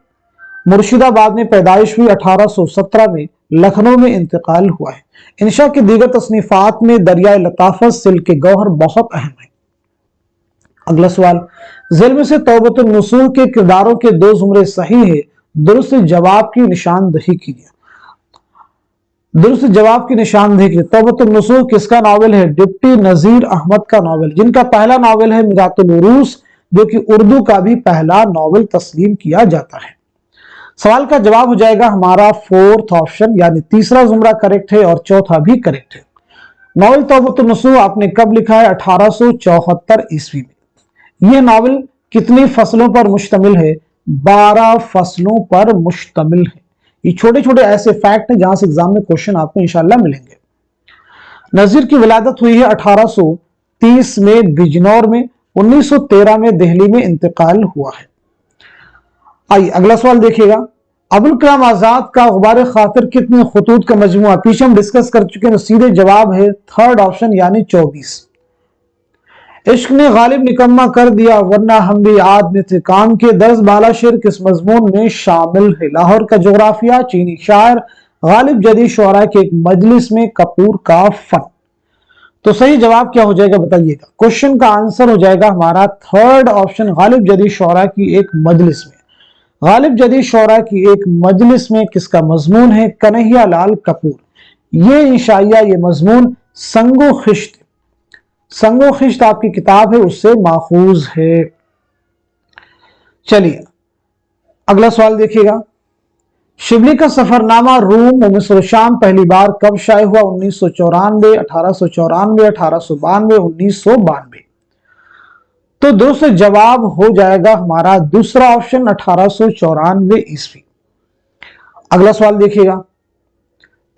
[SPEAKER 1] मुर्शिदाबाद में पैदाइश हुई, 1817 में लखनऊ में इंतकाल हुआ है। इंशा की दीगर तसनीफात में दरियाए लताफत, सिल के गौहर बहुत अहम है। अगला सवाल, ज़ेल में से तौबतुन नसूह के किरदारों के दो जुमरे सही है, दुरुस्त जवाब की निशानदही कीजिए। दुरुस्त जवाब की निशानदही कीजिए। तौबतुन नसूह किसका नावल है? डिप्टी नजीर अहमद का नावल, जिनका पहला नावल है मिरातुल उरूस, जो कि उर्दू का भी पहला नावल तस्लीम किया जाता है। सवाल का जवाब हो जाएगा हमारा फोर्थ ऑप्शन, यानी तीसरा जुमरा करेक्ट है और चौथा भी करेक्ट है। नावल तौबतुन नसूह आपने कब लिखा है? 1874 ईस्वी में। यह नावल कितनी फसलों पर मुश्तमिल है? 12 फसलों पर मुश्तमिल है। ये छोटे छोटे ऐसे फैक्ट हैं जहां से एग्जाम में क्वेश्चन आपको इंशाल्लाह मिलेंगे। नजीर की विलादत हुई है 1830 में बिजनौर में, 1913 में दिल्ली में इंतकाल हुआ है। आइए अगला सवाल देखिएगा, अबुल कलाम आजाद का गुबार खातिर कितने खतूत का मजमुआ? पीछे हम डिस्कस कर चुके हैं, तो सीधे जवाब है थर्ड ऑप्शन, यानी 24। इश्क ने गालिब निकम्मा कर दिया वरना हम भी आदमी थे काम के, दर्ज बाला शेर किस मजमून में शामिल है? लाहौर का जोग्राफिया, चीनी शायर, गालिब जदीद शुअरा के एक मजलिस में, कपूर का फन। तो सही जवाब क्या हो जाएगा बताइएगा। क्वेश्चन का आंसर हो जाएगा हमारा थर्ड ऑप्शन, गालिब जदीद शुअरा की एक मजलिस में। गालिब जदीद शुअरा की एक मजलिस में किसका मजमून है? कन्हैया लाल कपूर। ये इंशाइया, ये मजमून संगो खिश्त, संगो खिश्त आपकी किताब है उससे माखूज है। चलिए अगला सवाल देखिएगा। शिबली का सफरनामा रूम व मिस्र शाम पहली बार कब शाये हुआ? 1994, 1894, 1892, 1992। तो दोस्तों जवाब हो जाएगा हमारा दूसरा ऑप्शन 1894 ईस्वी। अगला सवाल देखिएगा।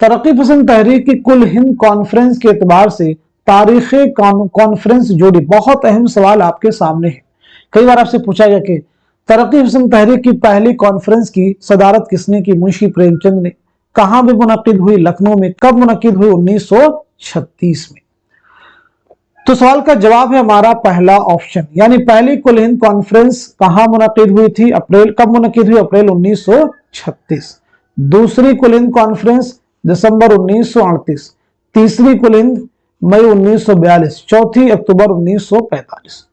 [SPEAKER 1] तरक्की पसंद तहरीक की कुल हिंद कॉन्फ्रेंस के एतबार से तारीख कॉन्फ्रेंस जोड़ी। बहुत अहम सवाल आपके सामने है। कई बार आपसे पूछा गया कि तरक्की पसंद तहरीक की पहली कॉन्फ्रेंस की सदारत किसने की? मुंशी प्रेमचंद ने। कहां पे मुनक्किद हुई? लखनऊ में। कब मुनक्किद हुई? 1936 में। तो सवाल का जवाब है हमारा पहला ऑप्शन, यानी पहली कुल हिंद कॉन्फ्रेंस कहां मुनक्किद हुई थी? अप्रैल। कब मुनक्किद हुई? अप्रैल 1936। दूसरी कुल हिंद कॉन्फ्रेंस दिसंबर 1938। तीसरी कुल हिंद मई 1942। चौथी अक्टूबर 1945।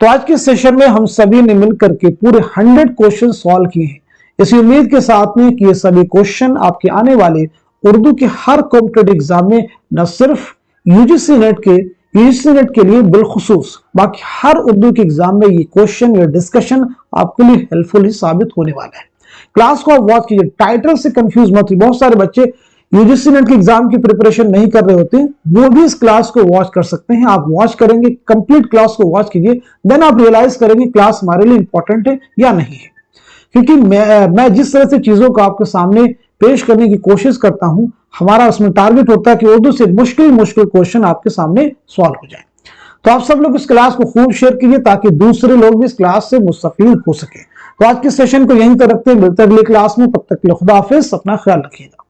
[SPEAKER 1] तो आज के सेशन में हम सभी ने मिलकर के पूरे 100 क्वेश्चन सॉल्व किए हैं, इसी उम्मीद के साथ में कि ये सभी क्वेश्चन आपके आने वाले उर्दू के हर कॉम्पिटिटिव एग्जाम में न सिर्फ यूजीसी नेट के लिए बिलखुसूस बाकी हर उर्दू के एग्जाम में ये क्वेश्चन या डिस्कशन आपके लिए हेल्पफुल ही साबित होने वाला है। क्लास को आप वॉच कीजिए, टाइटल से कंफ्यूज मत होइए। बहुत सारे बच्चे यूजीसी नेट के एग्जाम की प्रिपरेशन नहीं कर रहे होते, वो भी इस क्लास को वॉच कर सकते हैं। आप वॉच करेंगे, कंप्लीट क्लास को वॉच कीजिए, देन आप रियलाइज करेंगे क्लास हमारे लिए इंपॉर्टेंट है या नहीं है। क्योंकि मैं जिस तरह से चीजों को आपके सामने पेश करने की कोशिश करता हूं, हमारा उसमें टारगेट होता है कि उर्दू से मुश्किल क्वेश्चन आपके सामने सॉल्व हो जाए। तो आप सब लोग इस क्लास को खूब शेयर कीजिए ताकि दूसरे लोग भी इस क्लास से मुस्तफीद हो सके। तो आज के सेशन को यहीं तक रखते हैं, मिलते हैं अगली क्लास में। तब तक के लिए खुदा हाफिज, अपना ख्याल रखिएगा।